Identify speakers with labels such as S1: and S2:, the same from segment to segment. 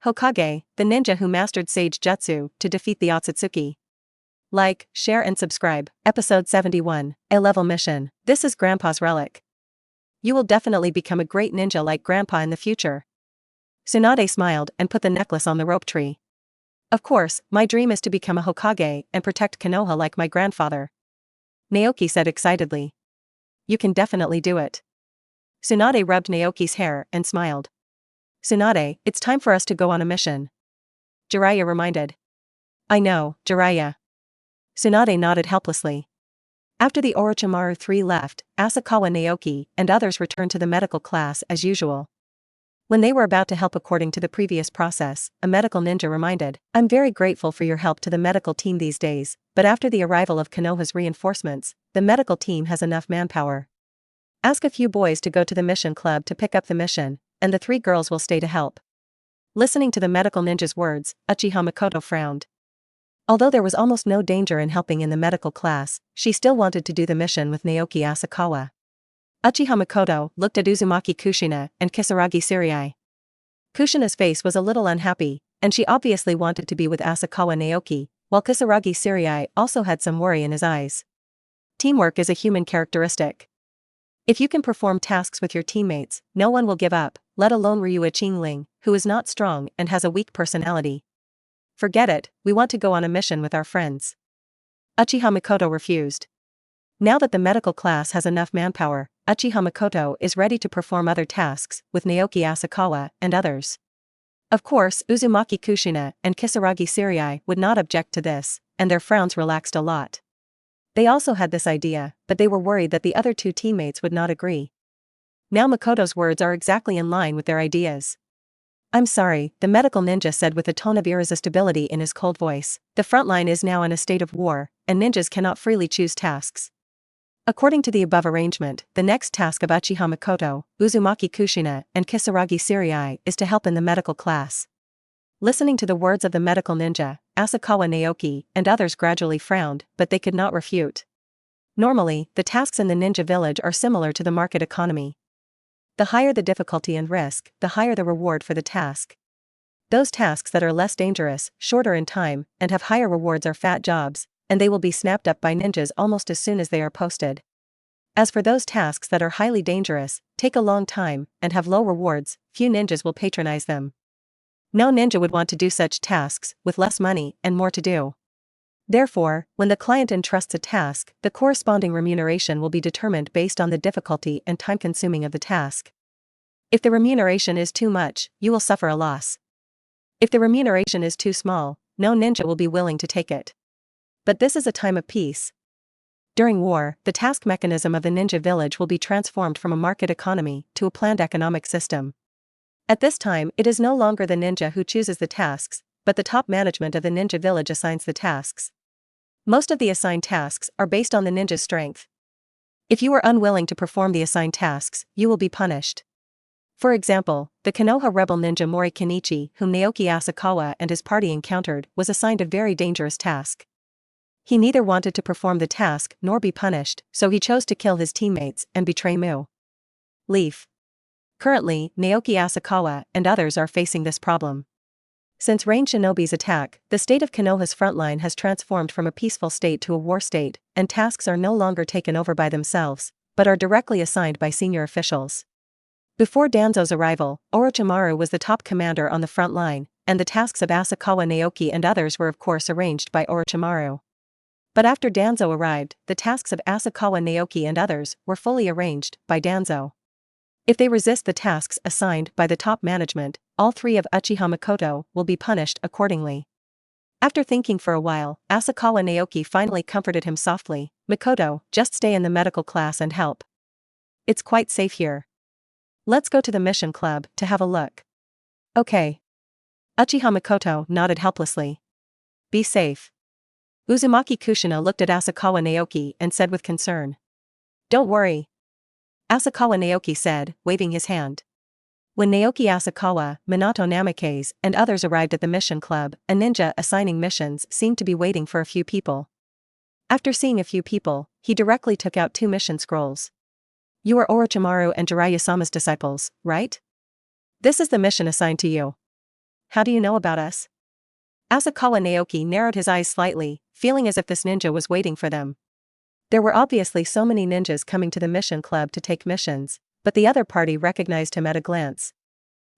S1: Hokage, the ninja who mastered Sage Jutsu to defeat the Ōtsutsuki. Like, share and subscribe. Episode 71, A-level mission. This is Grandpa's relic. You will definitely become a great ninja like Grandpa in the future. Tsunade smiled and put the necklace on the rope tree. Of course, my dream is to become a Hokage and protect Konoha like my grandfather. Naoki said excitedly. You can definitely do it. Tsunade rubbed Naoki's hair and smiled. Tsunade, it's time for us to go on a mission. Jiraiya reminded. I know, Jiraiya. Tsunade nodded helplessly. After the Orochimaru 3 left, Asakawa Naoki and others returned to the medical class as usual. When they were about to help according to the previous process, a medical ninja reminded, I'm very grateful for your help to the medical team these days, but after the arrival of Konoha's reinforcements, the medical team has enough manpower. Ask a few boys to go to the mission club to pick up the mission, and the 3 girls will stay to help. Listening to the medical ninja's words, Uchiha Makoto frowned. Although there was almost no danger in helping in the medical class, she still wanted to do the mission with Naoki Asakawa. Uchiha Makoto looked at Uzumaki Kushina and Kisaragi Tsurei. Kushina's face was a little unhappy, and she obviously wanted to be with Asakawa Naoki, while Kisaragi Tsurei also had some worry in his eyes. Teamwork is a human characteristic. If you can perform tasks with your teammates, no one will give up, let alone Ryua Qingling, who is not strong and has a weak personality. Forget it, we want to go on a mission with our friends. Uchiha Makoto refused. Now that the medical class has enough manpower, Uchiha Makoto is ready to perform other tasks with Naoki Asakawa and others. Of course, Uzumaki Kushina and Kisaragi Tsurei would not object to this, and their frowns relaxed a lot. They also had this idea, but they were worried that the other 2 teammates would not agree. Now Makoto's words are exactly in line with their ideas. I'm sorry, the medical ninja said with a tone of irresistibility in his cold voice. The front line is now in a state of war, and ninjas cannot freely choose tasks. According to the above arrangement, the next task of Uchiha Makoto, Uzumaki Kushina, and Kisaragi Tsurei is to help in the medical class. Listening to the words of the medical ninja, Asakawa Naoki and others gradually frowned, but they could not refute. Normally, the tasks in the ninja village are similar to the market economy. The higher the difficulty and risk, the higher the reward for the task. Those tasks that are less dangerous, shorter in time, and have higher rewards are fat jobs, and they will be snapped up by ninjas almost as soon as they are posted. As for those tasks that are highly dangerous, take a long time, and have low rewards, few ninjas will patronize them. No ninja would want to do such tasks, with less money and more to do. Therefore, when the client entrusts a task, the corresponding remuneration will be determined based on the difficulty and time-consuming of the task. If the remuneration is too much, you will suffer a loss. If the remuneration is too small, no ninja will be willing to take it. But this is a time of peace. During war, the task mechanism of the ninja village will be transformed from a market economy to a planned economic system. At this time, it is no longer the ninja who chooses the tasks, but the top management of the ninja village assigns the tasks. Most of the assigned tasks are based on the ninja's strength. If you are unwilling to perform the assigned tasks, you will be punished. For example, the Konoha rebel ninja Mori Kenichi, whom Naoki Asakawa and his party encountered, was assigned a very dangerous task. He neither wanted to perform the task nor be punished, so he chose to kill his teammates and betray Mu. Leaf. Currently, Naoki Asakawa and others are facing this problem. Since Rain Shinobi's attack, the state of Konoha's frontline has transformed from a peaceful state to a war state, and tasks are no longer taken over by themselves, but are directly assigned by senior officials. Before Danzo's arrival, Orochimaru was the top commander on the front line, and the tasks of Asakawa Naoki and others were of course arranged by Orochimaru. But after Danzo arrived, the tasks of Asakawa Naoki and others were fully arranged by Danzo. If they resist the tasks assigned by the top management, all 3 of Uchiha Makoto will be punished accordingly. After thinking for a while, Asakawa Naoki finally comforted him softly. Makoto, just stay in the medical class and help. It's quite safe here. Let's go to the mission club to have a look. Okay. Uchiha Makoto nodded helplessly. Be safe. Uzumaki Kushina looked at Asakawa Naoki and said with concern. Don't worry. Asakawa Naoki said, waving his hand. When Naoki Asakawa, Minato Namikaze, and others arrived at the mission club, a ninja assigning missions seemed to be waiting for a few people. After seeing a few people, he directly took out 2 mission scrolls. You are Orochimaru and Jiraiya-sama's disciples, right? This is the mission assigned to you. How do you know about us? Asakawa Naoki narrowed his eyes slightly, feeling as if this ninja was waiting for them. There were obviously so many ninjas coming to the mission club to take missions, but the other party recognized him at a glance.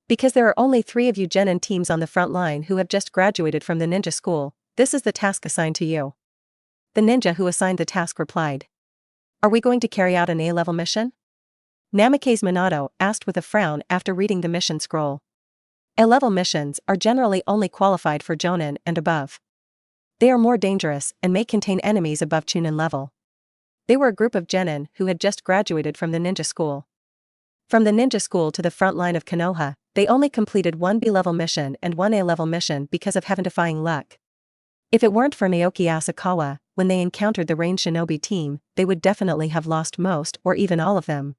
S1: Because there are only 3 of you genin teams on the front line who have just graduated from the ninja school, this is the task assigned to you. The ninja who assigned the task replied. Are we going to carry out an A-level mission? Namikaze Minato asked with a frown after reading the mission scroll. A-level missions are generally only qualified for Jonin and above. They are more dangerous and may contain enemies above Chunin level. They were a group of genin who had just graduated from the ninja school. From the ninja school to the front line of Konoha, they only completed 1 B-level mission and 1 A-level mission because of heaven-defying luck. If it weren't for Naoki Asakawa, when they encountered the ranged shinobi team, they would definitely have lost most or even all of them.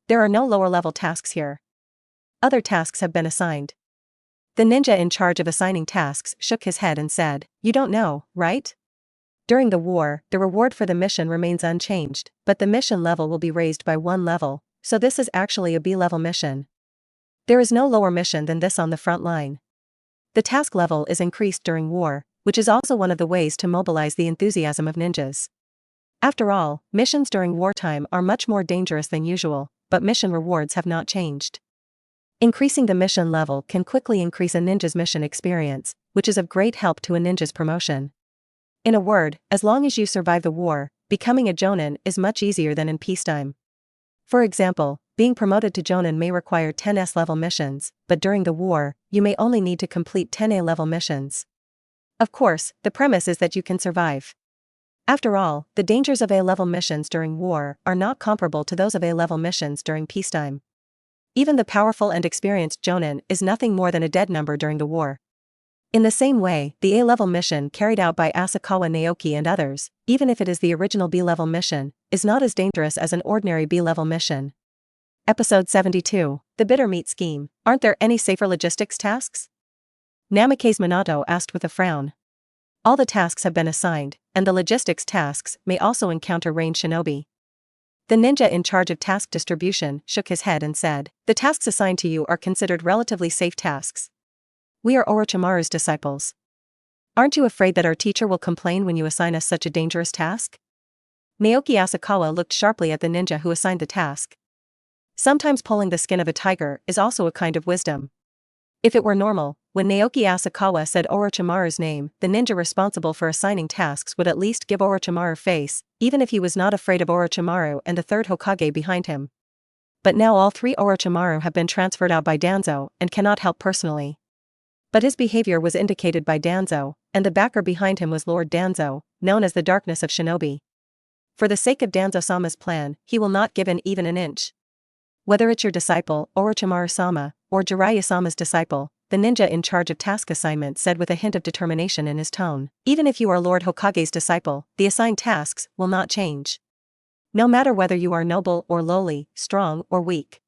S1: There are no lower-level tasks here. Other tasks have been assigned. The ninja in charge of assigning tasks shook his head and said, You don't know, right? During the war, the reward for the mission remains unchanged, but the mission level will be raised by 1 level, so this is actually a B-level mission. There is no lower mission than this on the front line. The task level is increased during war, which is also one of the ways to mobilize the enthusiasm of ninjas. After all, missions during wartime are much more dangerous than usual, but mission rewards have not changed. Increasing the mission level can quickly increase a ninja's mission experience, which is of great help to a ninja's promotion. In a word, as long as you survive the war, becoming a Jonin is much easier than in peacetime. For example, being promoted to Jonin may require 10 S-level missions, but during the war, you may only need to complete 10 A-level missions. Of course, the premise is that you can survive. After all, the dangers of A-level missions during war are not comparable to those of A-level missions during peacetime. Even the powerful and experienced Jonin is nothing more than a dead number during the war. In the same way, the A-level mission carried out by Asakawa Naoki and others, even if it is the original B-level mission, is not as dangerous as an ordinary B-level mission. Episode 72, The Bitter Meat Scheme. Aren't there any safer logistics tasks? Namikaze Minato asked with a frown. All the tasks have been assigned, and the logistics tasks may also encounter ranged shinobi. The ninja in charge of task distribution shook his head and said, The tasks assigned to you are considered relatively safe tasks. We are Orochimaru's disciples. Aren't you afraid that our teacher will complain when you assign us such a dangerous task? Naoki Asakawa looked sharply at the ninja who assigned the task. Sometimes pulling the skin of a tiger is also a kind of wisdom. If it were normal, when Naoki Asakawa said Orochimaru's name, the ninja responsible for assigning tasks would at least give Orochimaru face, even if he was not afraid of Orochimaru and the 3rd Hokage behind him. But now all 3 Orochimaru have been transferred out by Danzo and cannot help personally. But his behavior was indicated by Danzo, and the backer behind him was Lord Danzo, known as the Darkness of Shinobi. For the sake of Danzo-sama's plan, he will not give in even an inch. Whether it's your disciple, Orochimaru-sama, or Jiraiya-sama's disciple, the ninja in charge of task assignment said with a hint of determination in his tone, even if you are Lord Hokage's disciple, the assigned tasks will not change. No matter whether you are noble or lowly, strong or weak.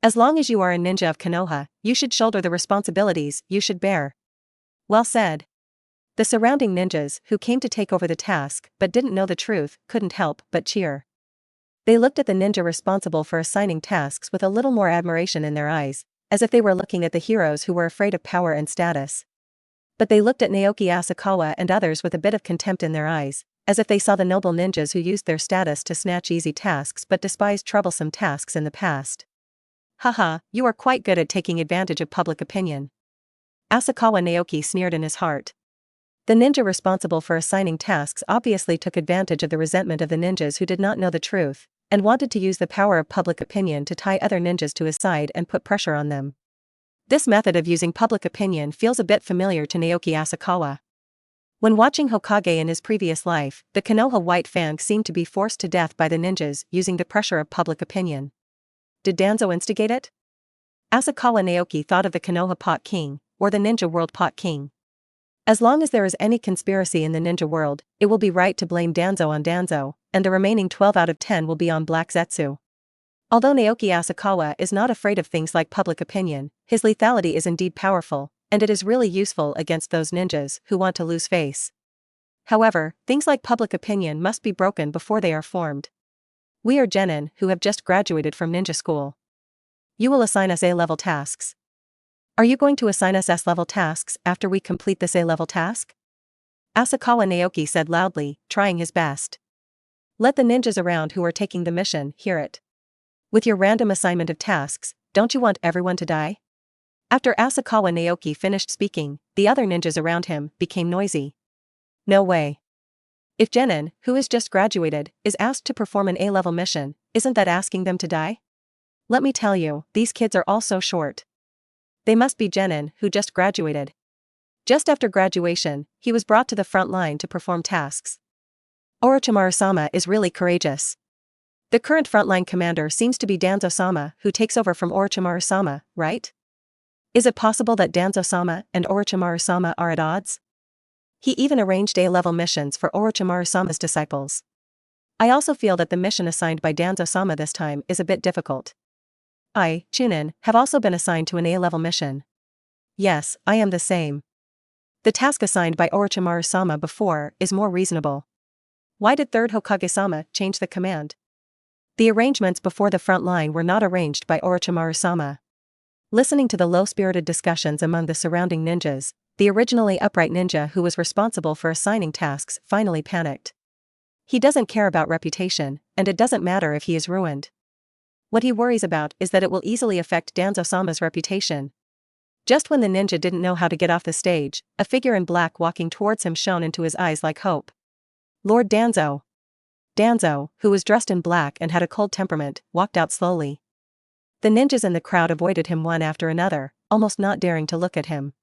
S1: As long as you are a ninja of Konoha, you should shoulder the responsibilities you should bear. Well said. The surrounding ninjas who came to take over the task but didn't know the truth couldn't help but cheer. They looked at the ninja responsible for assigning tasks with a little more admiration in their eyes, as if they were looking at the heroes who were afraid of power and status. But they looked at Naoki Asakawa and others with a bit of contempt in their eyes, as if they saw the noble ninjas who used their status to snatch easy tasks but despised troublesome tasks in the past. Haha, you are quite good at taking advantage of public opinion. Asakawa Naoki sneered in his heart. The ninja responsible for assigning tasks obviously took advantage of the resentment of the ninjas who did not know the truth, and wanted to use the power of public opinion to tie other ninjas to his side and put pressure on them. This method of using public opinion feels a bit familiar to Naoki Asakawa. When watching Hokage in his previous life, the Konoha White Fang seemed to be forced to death by the ninjas using the pressure of public opinion. Did Danzo instigate it? Asakawa Naoki thought of the Konoha Pot King, or the Ninja World Pot King. As long as there is any conspiracy in the ninja world, it will be right to blame Danzo on Danzo, and the remaining 12 out of 10 will be on Black Zetsu. Although Naoki Asakawa is not afraid of things like public opinion, his lethality is indeed powerful, and it is really useful against those ninjas who want to lose face. However, things like public opinion must be broken before they are formed. We are genin who have just graduated from ninja school. You will assign us A-level tasks. Are you going to assign us S-level tasks after we complete this A-level task? Asakawa Naoki said loudly, trying his best. Let the ninjas around who are taking the mission hear it. With your random assignment of tasks, don't you want everyone to die? After Asakawa Naoki finished speaking, the other ninjas around him became noisy. No way. If Genin, who is just graduated, is asked to perform an A-level mission, isn't that asking them to die? Let me tell you, these kids are all so short. They must be Genin, who just graduated. Just after graduation, he was brought to the front line to perform tasks. Orochimaru-sama is really courageous. The current frontline commander seems to be Danzo-sama, who takes over from Orochimaru-sama, right? Is it possible that Danzo-sama and Orochimaru-sama are at odds? He even arranged A-level missions for Orochimaru-sama's disciples. I also feel that the mission assigned by Danzo-sama this time is a bit difficult. I, Chunin, have also been assigned to an A-level mission. Yes, I am the same. The task assigned by Orochimaru-sama before is more reasonable. Why did 3rd Hokage-sama change the command? The arrangements before the front line were not arranged by Orochimaru-sama. Listening to the low-spirited discussions among the surrounding ninjas, the originally upright ninja who was responsible for assigning tasks finally panicked. He doesn't care about reputation, and it doesn't matter if he is ruined. What he worries about is that it will easily affect Danzo-sama's reputation. Just when the ninja didn't know how to get off the stage, a figure in black walking towards him shone into his eyes like hope. Lord Danzo. Danzo, who was dressed in black and had a cold temperament, walked out slowly. The ninjas in the crowd avoided him one after another, almost not daring to look at him.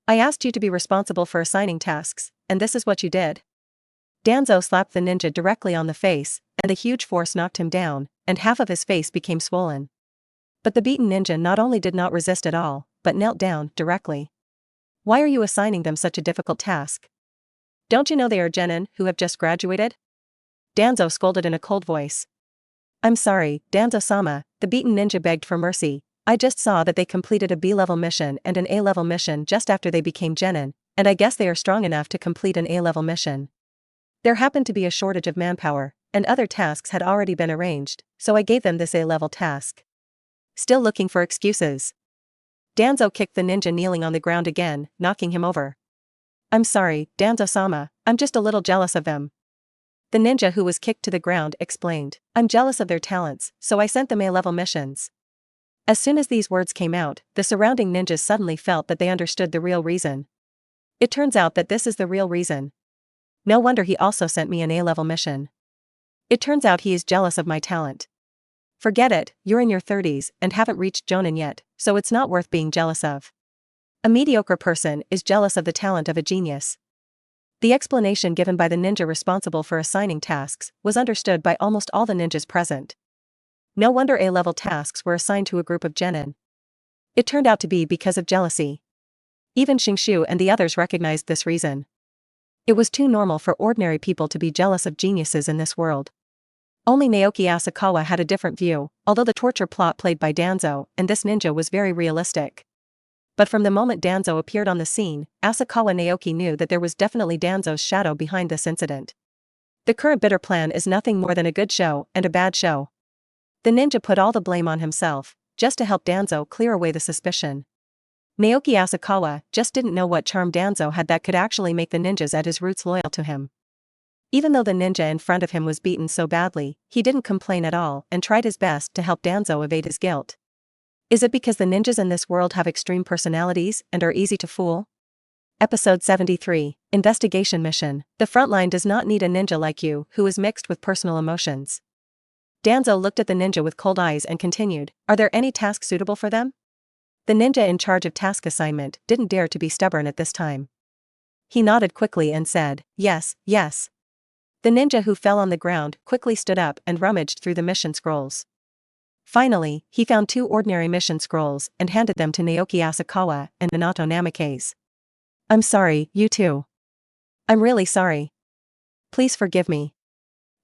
S1: I asked you to be responsible for assigning tasks, and this is what you did? Danzo slapped the ninja directly on the face, and a huge force knocked him down, and half of his face became swollen. But the beaten ninja not only did not resist at all, but knelt down directly. Why are you assigning them such a difficult task? Don't you know they are Genin who have just graduated? Danzo scolded in a cold voice. I'm sorry, Danzo-sama, the beaten ninja begged for mercy. I just saw that they completed a B-level mission and an A-level mission just after they became Genin, and I guess they are strong enough to complete an A-level mission. There happened to be a shortage of manpower, and other tasks had already been arranged, so I gave them this A-level task. Still looking for excuses. Danzo kicked the ninja kneeling on the ground again, knocking him over. I'm sorry, Danzo-sama, I'm just a little jealous of them. The ninja who was kicked to the ground explained, I'm jealous of their talents, so I sent them A-level missions. As soon as these words came out, the surrounding ninjas suddenly felt that they understood the real reason. It turns out that this is the real reason. No wonder he also sent me an A-level mission. It turns out he is jealous of my talent. Forget it, you're in your 30s and haven't reached Jonin yet, so it's not worth being jealous of. A mediocre person is jealous of the talent of a genius. The explanation given by the ninja responsible for assigning tasks was understood by almost all the ninjas present. No wonder A-level tasks were assigned to a group of Genin. It turned out to be because of jealousy. Even Shingshu and the others recognized this reason. It was too normal for ordinary people to be jealous of geniuses in this world. Only Naoki Asakawa had a different view, although the torture plot played by Danzo and this ninja was very realistic. But from the moment Danzo appeared on the scene, Asakawa Naoki knew that there was definitely Danzo's shadow behind this incident. The current bitter plan is nothing more than a good show and a bad show. The ninja put all the blame on himself, just to help Danzo clear away the suspicion. Naoki Asakawa just didn't know what charm Danzo had that could actually make the ninjas at his roots loyal to him. Even though the ninja in front of him was beaten so badly, he didn't complain at all and tried his best to help Danzo evade his guilt. Is it because the ninjas in this world have extreme personalities and are easy to fool? Episode 73, Investigation Mission. The frontline does not need a ninja like you who is mixed with personal emotions. Danzo looked at the ninja with cold eyes and continued, are there any tasks suitable for them? The ninja in charge of task assignment didn't dare to be stubborn at this time. He nodded quickly and said, yes, yes. The ninja who fell on the ground quickly stood up and rummaged through the mission scrolls. Finally, he found 2 ordinary mission scrolls and handed them to Naoki Asakawa and Minato Namikaze. I'm sorry, you too. I'm really sorry. Please forgive me.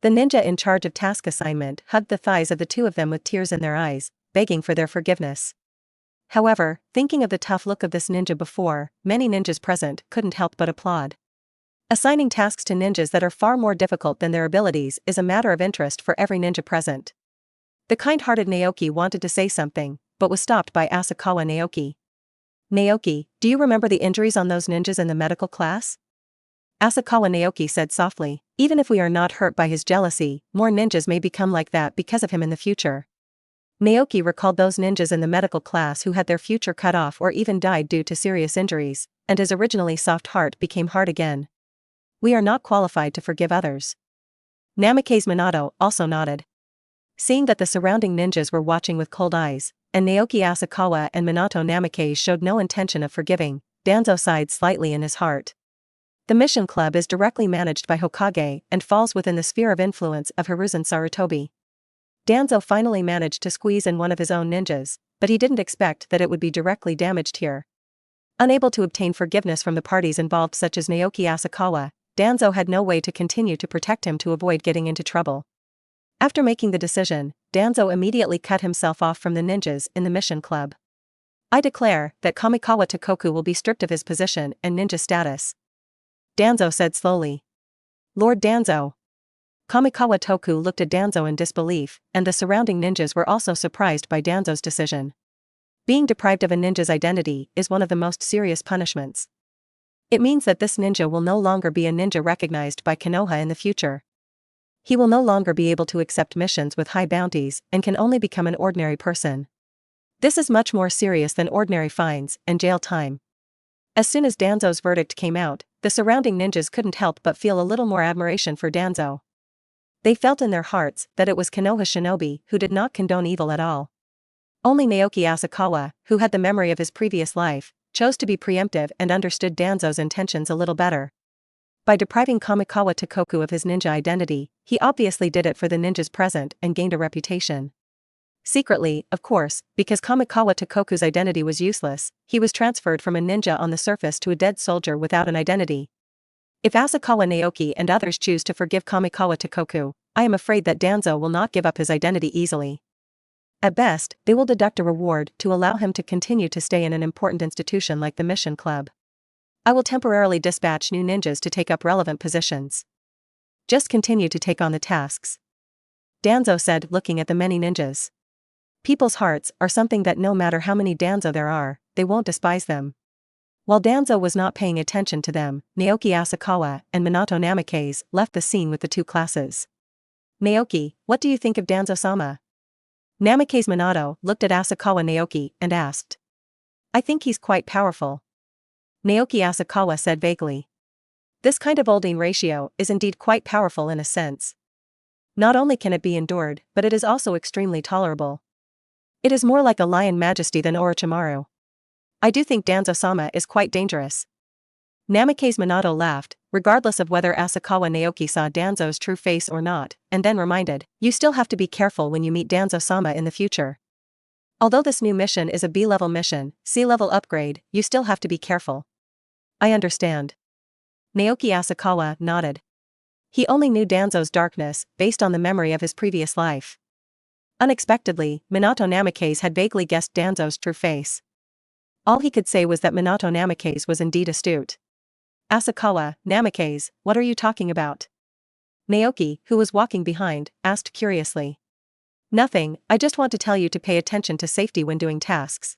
S1: The ninja in charge of task assignment hugged the thighs of the 2 of them with tears in their eyes, begging for their forgiveness. However, thinking of the tough look of this ninja before, many ninjas present couldn't help but applaud. Assigning tasks to ninjas that are far more difficult than their abilities is a matter of interest for every ninja present. The kind-hearted Naoki wanted to say something, but was stopped by Asakawa Naoki. Naoki, do you remember the injuries on those ninjas in the medical class? Asakawa Naoki said softly. Even if we are not hurt by his jealousy, more ninjas may become like that because of him in the future. Naoki recalled those ninjas in the medical class who had their future cut off or even died due to serious injuries, and his originally soft heart became hard again. We are not qualified to forgive others. Namikaze Minato also nodded. Seeing that the surrounding ninjas were watching with cold eyes, and Naoki Asakawa and Minato Namikaze showed no intention of forgiving, Danzo sighed slightly in his heart. The Mission Club is directly managed by Hokage and falls within the sphere of influence of Hiruzen Sarutobi. Danzo finally managed to squeeze in one of his own ninjas, but he didn't expect that it would be directly damaged here. Unable to obtain forgiveness from the parties involved such as Naoki Asakawa, Danzo had no way to continue to protect him to avoid getting into trouble. After making the decision, Danzo immediately cut himself off from the ninjas in the Mission Club. I declare that Kamikawa Tokoku will be stripped of his position and ninja status. Danzo said slowly. Lord Danzo. Kamikawa Toku looked at Danzo in disbelief, and the surrounding ninjas were also surprised by Danzo's decision. Being deprived of a ninja's identity is one of the most serious punishments. It means that this ninja will no longer be a ninja recognized by Konoha in the future. He will no longer be able to accept missions with high bounties and can only become an ordinary person. This is much more serious than ordinary fines and jail time. As soon as Danzo's verdict came out, the surrounding ninjas couldn't help but feel a little more admiration for Danzo. They felt in their hearts that it was Konoha shinobi who did not condone evil at all. Only Naoki Asakawa, who had the memory of his previous life, chose to be preemptive and understood Danzo's intentions a little better. By depriving Kamikawa Tokoku of his ninja identity, he obviously did it for the ninjas present and gained a reputation. Secretly, of course, because Kamikawa Tokoku's identity was useless, he was transferred from a ninja on the surface to a dead soldier without an identity. If Asakawa Naoki and others choose to forgive Kamikawa Tokoku, I am afraid that Danzo will not give up his identity easily. At best, they will deduct a reward to allow him to continue to stay in an important institution like the Mission Club. I will temporarily dispatch new ninjas to take up relevant positions. Just continue to take on the tasks. Danzo said, looking at the many ninjas. People's hearts are something that no matter how many Danzo there are, they won't despise them. While Danzo was not paying attention to them, Naoki Asakawa and Minato Namikaze left the scene with the two classes. Naoki, what do you think of Danzo-sama? Namikaze Minato looked at Asakawa Naoki and asked. I think he's quite powerful. Naoki Asakawa said vaguely. This kind of holding ratio is indeed quite powerful in a sense. Not only can it be endured, but it is also extremely tolerable. It is more like a lion majesty than Orochimaru. I do think Danzo-sama is quite dangerous. Namikaze Minato laughed, regardless of whether Asakawa Naoki saw Danzo's true face or not, and then reminded, you still have to be careful when you meet Danzo-sama in the future. Although this new mission is a B-level mission, C-level upgrade, you still have to be careful. I understand. Naoki Asakawa nodded. He only knew Danzo's darkness based on the memory of his previous life. Unexpectedly, Minato Namikaze had vaguely guessed Danzo's true face. All he could say was that Minato Namikaze was indeed astute. Asakawa, Namikaze, what are you talking about? Naoki, who was walking behind, asked curiously. Nothing, I just want to tell you to pay attention to safety when doing tasks.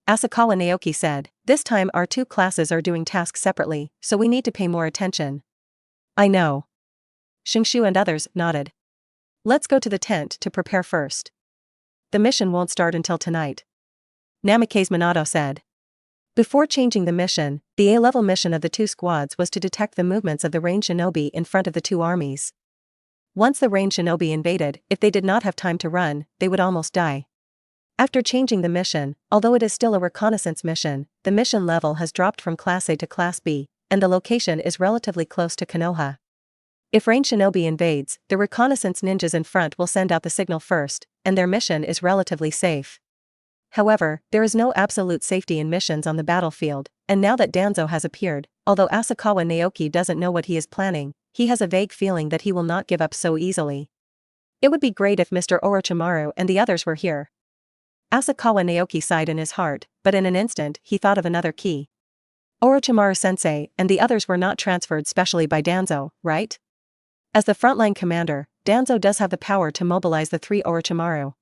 S1: Asakawa Naoki said, this time our two classes are doing tasks separately, so we need to pay more attention. I know. Shinshu and others nodded. Let's go to the tent to prepare first. The mission won't start until tonight. Namikaze Minato said. Before changing the mission, the A-level mission of the two squads was to detect the movements of the range shinobi in front of the two armies. Once the range shinobi invaded, if they did not have time to run, they would almost die. After changing the mission, although it is still a reconnaissance mission, the mission level has dropped from Class A to Class B, and the location is relatively close to Konoha. If range shinobi invades, the reconnaissance ninjas in front will send out the signal first, and their mission is relatively safe. However, there is no absolute safety in missions on the battlefield, and now that Danzo has appeared, although Asakawa Naoki doesn't know what he is planning, he has a vague feeling that he will not give up so easily. It would be great if Mr. Orochimaru and the others were here. Asakawa Naoki sighed in his heart, but in an instant he thought of another key. Orochimaru-sensei and the others were not transferred specially by Danzo, right? As the frontline commander, Danzo does have the power to mobilize the three Orochimaru.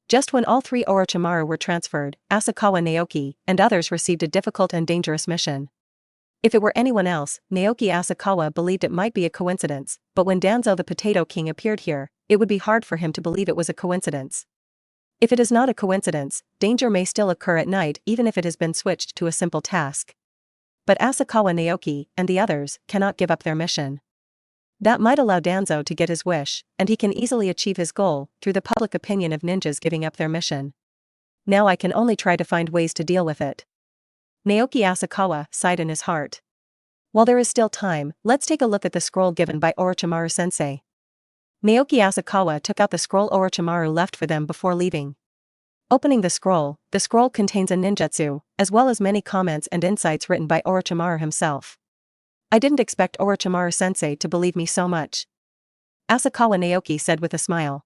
S1: Just when all 3 Orochimaru were transferred, Asakawa Naoki and others received a difficult and dangerous mission. If it were anyone else, Naoki Asakawa believed it might be a coincidence, but when Danzo the Potato King appeared here, it would be hard for him to believe it was a coincidence. If it is not a coincidence, danger may still occur at night even if it has been switched to a simple task. But Asakawa Naoki and the others cannot give up their mission. That might allow Danzo to get his wish, and he can easily achieve his goal through the public opinion of ninjas giving up their mission. Now I can only try to find ways to deal with it. Naoki Asakawa sighed in his heart. While there is still time, let's take a look at the scroll given by Orochimaru-sensei. Naoki Asakawa took out the scroll Orochimaru left for them before leaving. Opening the scroll contains a ninjutsu, as well as many comments and insights written by Orochimaru himself. I didn't expect Orochimaru-sensei to believe me so much. Asakawa Naoki said with a smile.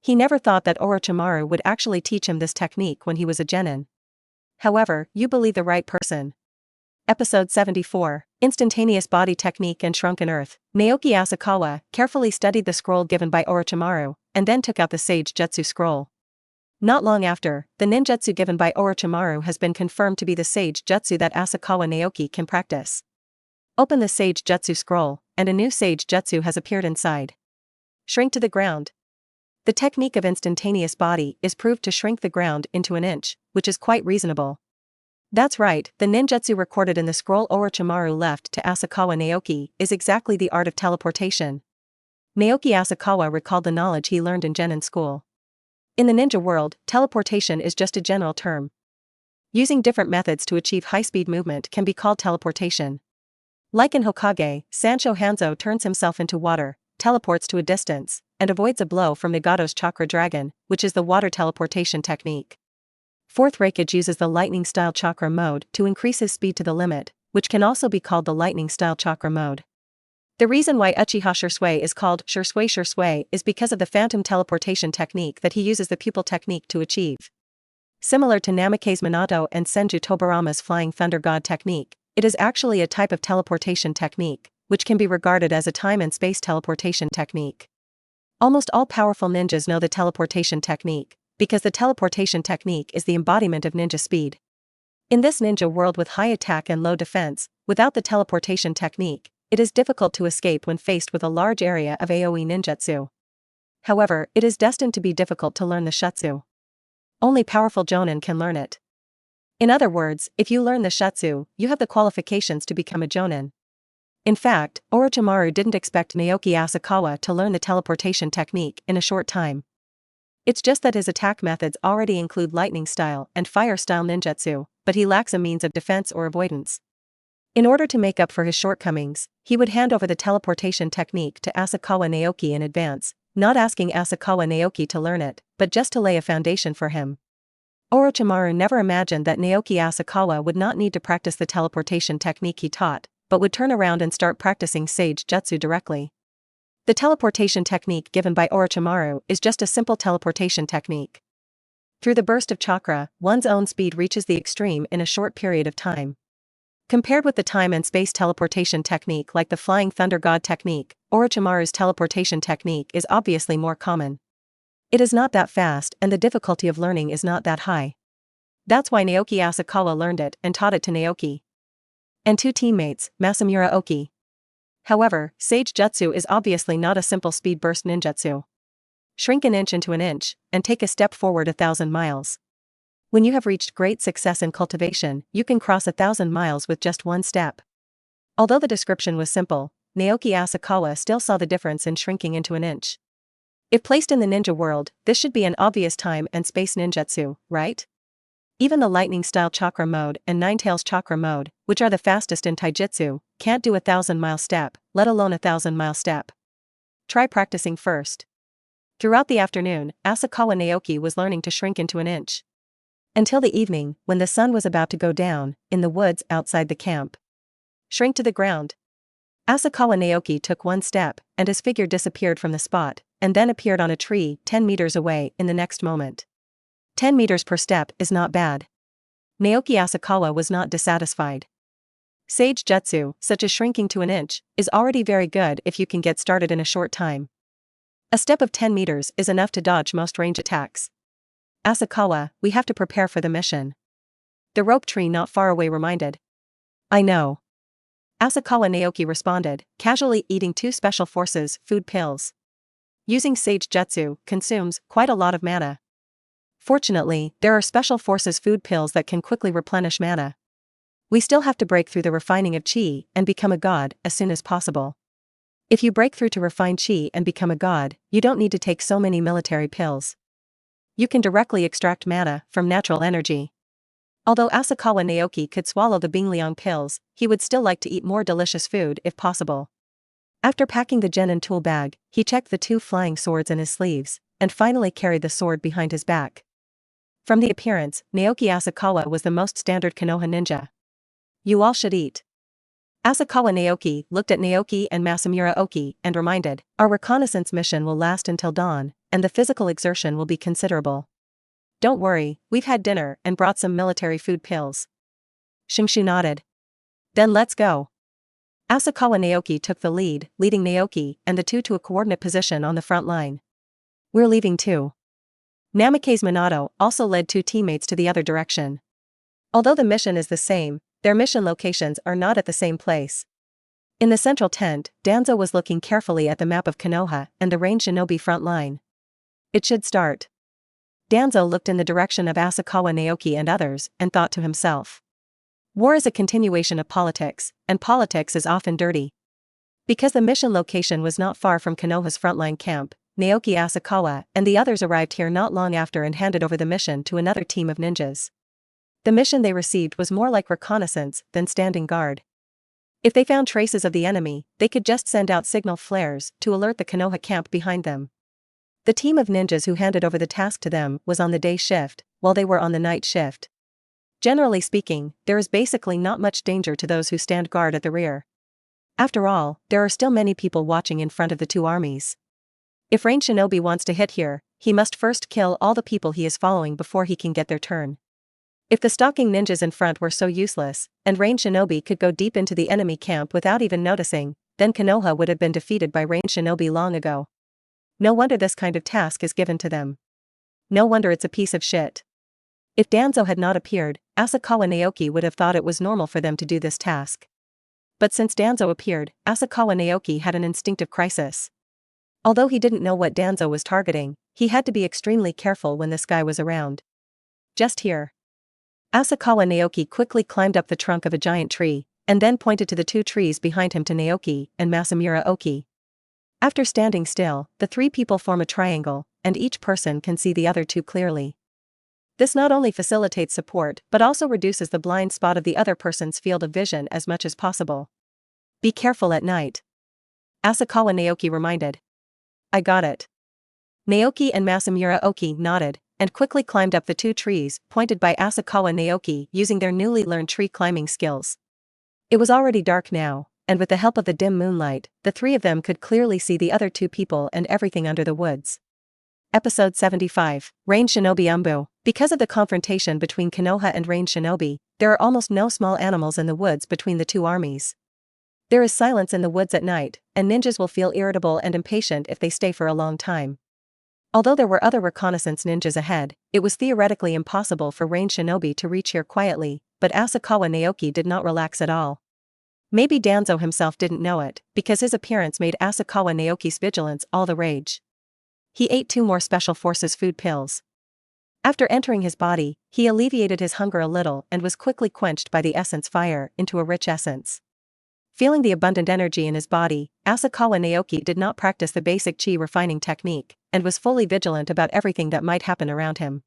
S1: He never thought that Orochimaru would actually teach him this technique when he was a genin. However, you believe the right person. Episode 74, Instantaneous Body Technique and Shrunken Earth. Naoki Asakawa carefully studied the scroll given by Orochimaru, and then took out the Sage Jutsu scroll. Not long after, the ninjutsu given by Orochimaru has been confirmed to be the Sage Jutsu that Asakawa Naoki can practice. Open the Sage Jutsu scroll, and a new Sage Jutsu has appeared inside. Shrink to the ground. The technique of instantaneous body is proved to shrink the ground into an inch, which is quite reasonable. That's right, the ninjutsu recorded in the scroll Orochimaru left to Asakawa Naoki is exactly the art of teleportation. Naoki Asakawa recalled the knowledge he learned in genin school. In the ninja world, teleportation is just a general term. Using different methods to achieve high-speed movement can be called teleportation. Like in Hokage, Sancho Hanzo turns himself into water, teleports to a distance, and avoids a blow from Nagato's Chakra Dragon, which is the water teleportation technique. 4th Raikage uses the lightning-style chakra mode to increase his speed to the limit, which can also be called the lightning-style chakra mode. The reason why Uchiha Shursui is called Shursui is because of the phantom teleportation technique that he uses the pupil technique to achieve. Similar to Namake's Minato and Senju Tobarama's Flying Thunder God technique, it is actually a type of teleportation technique, which can be regarded as a time and space teleportation technique. Almost all powerful ninjas know the teleportation technique, because the teleportation technique is the embodiment of ninja speed. In this ninja world with high attack and low defense, without the teleportation technique, it is difficult to escape when faced with a large area of AoE ninjutsu. However, it is destined to be difficult to learn the shutsu. Only powerful jonin can learn it. In other words, if you learn the shutsu, you have the qualifications to become a jonin. In fact, Orochimaru didn't expect Naoki Asakawa to learn the teleportation technique in a short time. It's just that his attack methods already include lightning style and fire style ninjutsu, but he lacks a means of defense or avoidance. In order to make up for his shortcomings, he would hand over the teleportation technique to Asakawa Naoki in advance, not asking Asakawa Naoki to learn it, but just to lay a foundation for him. Orochimaru never imagined that Naoki Asakawa would not need to practice the teleportation technique he taught, but would turn around and start practicing Sage Jutsu directly. The teleportation technique given by Orochimaru is just a simple teleportation technique. Through the burst of chakra, one's own speed reaches the extreme in a short period of time. Compared with the time and space teleportation technique like the Flying Thunder God technique, Orochimaru's teleportation technique is obviously more common. It is not that fast and the difficulty of learning is not that high. That's why Naoki Asakawa learned it and taught it to Naoki and 2 teammates, Masamura Oki. However, Sage Jutsu is obviously not a simple speed burst ninjutsu. Shrink an inch into an inch, and take a step forward 1,000 miles. When you have reached great success in cultivation, you can cross 1,000 miles with just one step. Although the description was simple, Naoki Asakawa still saw the difference in shrinking into an inch. If placed in the ninja world, this should be an obvious time and space ninjutsu, right? Even the lightning-style chakra mode and Ninetails chakra mode, which are the fastest in taijutsu, can't do 1,000-mile step, let alone 1,000-mile step. Try practicing first. Throughout the afternoon, Asakawa Naoki was learning to shrink into an inch. Until the evening, when the sun was about to go down, in the woods outside the camp. Shrink to the ground. Asakawa Naoki took one step, and his figure disappeared from the spot, and then appeared on a tree 10 meters away in the next moment. 10 meters per step is not bad. Naoki Asakawa was not dissatisfied. Sage Jutsu, such as shrinking to an inch, is already very good if you can get started in a short time. A step of 10 meters is enough to dodge most range attacks. Asakawa, we have to prepare for the mission. The rope tree not far away reminded. I know. Asakawa Naoki responded, casually eating 2 special forces food pills. Using Sage Jutsu consumes quite a lot of mana. Fortunately, there are special forces food pills that can quickly replenish mana. We still have to break through the refining of chi and become a god as soon as possible. If you break through to refine chi and become a god, you don't need to take so many military pills. You can directly extract mana from natural energy. Although Asakawa Naoki could swallow the Bingliang pills, he would still like to eat more delicious food if possible. After packing the genin tool bag, he checked the 2 flying swords in his sleeves, and finally carried the sword behind his back. From the appearance, Naoki Asakawa was the most standard Konoha ninja. You all should eat. Asakawa Naoki looked at Naoki and Masamura Oki and reminded, our reconnaissance mission will last until dawn, and the physical exertion will be considerable. Don't worry, we've had dinner and brought some military food pills. Shinshu nodded. Then let's go. Asakawa Naoki took the lead, leading Naoki and the 2 to a coordinate position on the front line. We're leaving too. Namikaze Minato also led 2 teammates to the other direction. Although the mission is the same, their mission locations are not at the same place. In the central tent, Danzo was looking carefully at the map of Konoha and the ranged shinobi front line. It should start. Danzo looked in the direction of Asakawa Naoki and others and thought to himself. War is a continuation of politics, and politics is often dirty. Because the mission location was not far from Konoha's frontline camp, Naoki Asakawa and the others arrived here not long after and handed over the mission to another team of ninjas. The mission they received was more like reconnaissance than standing guard. If they found traces of the enemy, they could just send out signal flares to alert the Konoha camp behind them. The team of ninjas who handed over the task to them was on the day shift, while they were on the night shift. Generally speaking, there is basically not much danger to those who stand guard at the rear. After all, there are still many people watching in front of the 2 armies. If ranged shinobi wants to hit here, he must first kill all the people he is following before he can get their turn. If the stalking ninjas in front were so useless, and ranged shinobi could go deep into the enemy camp without even noticing, then Konoha would have been defeated by ranged shinobi long ago. No wonder this kind of task is given to them. No wonder it's a piece of shit. If Danzo had not appeared, Asakawa Naoki would have thought it was normal for them to do this task. But since Danzo appeared, Asakawa Naoki had an instinctive crisis. Although he didn't know what Danzo was targeting, he had to be extremely careful when this guy was around. Just here. Asakawa Naoki quickly climbed up the trunk of a giant tree, and then pointed to the 2 trees behind him to Naoki and Masamura Oki. After standing still, the 3 people form a triangle, and each person can see the other 2 clearly. This not only facilitates support but also reduces the blind spot of the other person's field of vision as much as possible. Be careful at night. Asakawa Naoki reminded. I got it. Naoki and Masamura Oki nodded, and quickly climbed up the 2 trees pointed by Asakawa Naoki using their newly learned tree climbing skills. It was already dark now, and with the help of the dim moonlight, the 3 of them could clearly see the other 2 people and everything under the woods. Episode 75, Ranged Shinobi Umbu. Because of the confrontation between Konoha and ranged shinobi, there are almost no small animals in the woods between the 2 armies. There is silence in the woods at night, and ninjas will feel irritable and impatient if they stay for a long time. Although there were other reconnaissance ninjas ahead, it was theoretically impossible for ranged shinobi to reach here quietly, but Asakawa Naoki did not relax at all. Maybe Danzo himself didn't know it, because his appearance made Asakawa Naoki's vigilance all the rage. He ate 2 more special forces food pills. After entering his body, he alleviated his hunger a little and was quickly quenched by the essence fire into a rich essence. Feeling the abundant energy in his body, Asakawa Naoki did not practice the basic chi refining technique, and was fully vigilant about everything that might happen around him.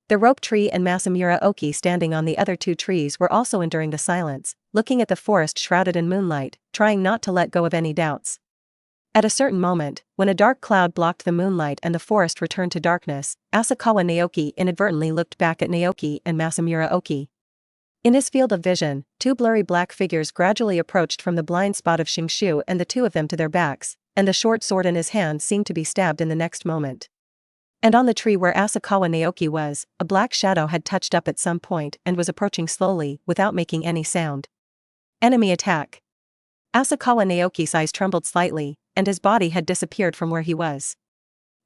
S1: The rope tree and Masamura Oki standing on the other 2 trees were also enduring the silence, looking at the forest shrouded in moonlight, trying not to let go of any doubts. At a certain moment, when a dark cloud blocked the moonlight and the forest returned to darkness, Asakawa Naoki inadvertently looked back at Naoki and Masamura Oki. In his field of vision, 2 blurry black figures gradually approached from the blind spot of Shinshu and the 2 of them to their backs, and the short sword in his hand seemed to be stabbed in the next moment. And on the tree where Asakawa Naoki was, a black shadow had touched up at some point and was approaching slowly without making any sound. Enemy attack. Asakawa Naoki's eyes trembled slightly, and his body had disappeared from where he was.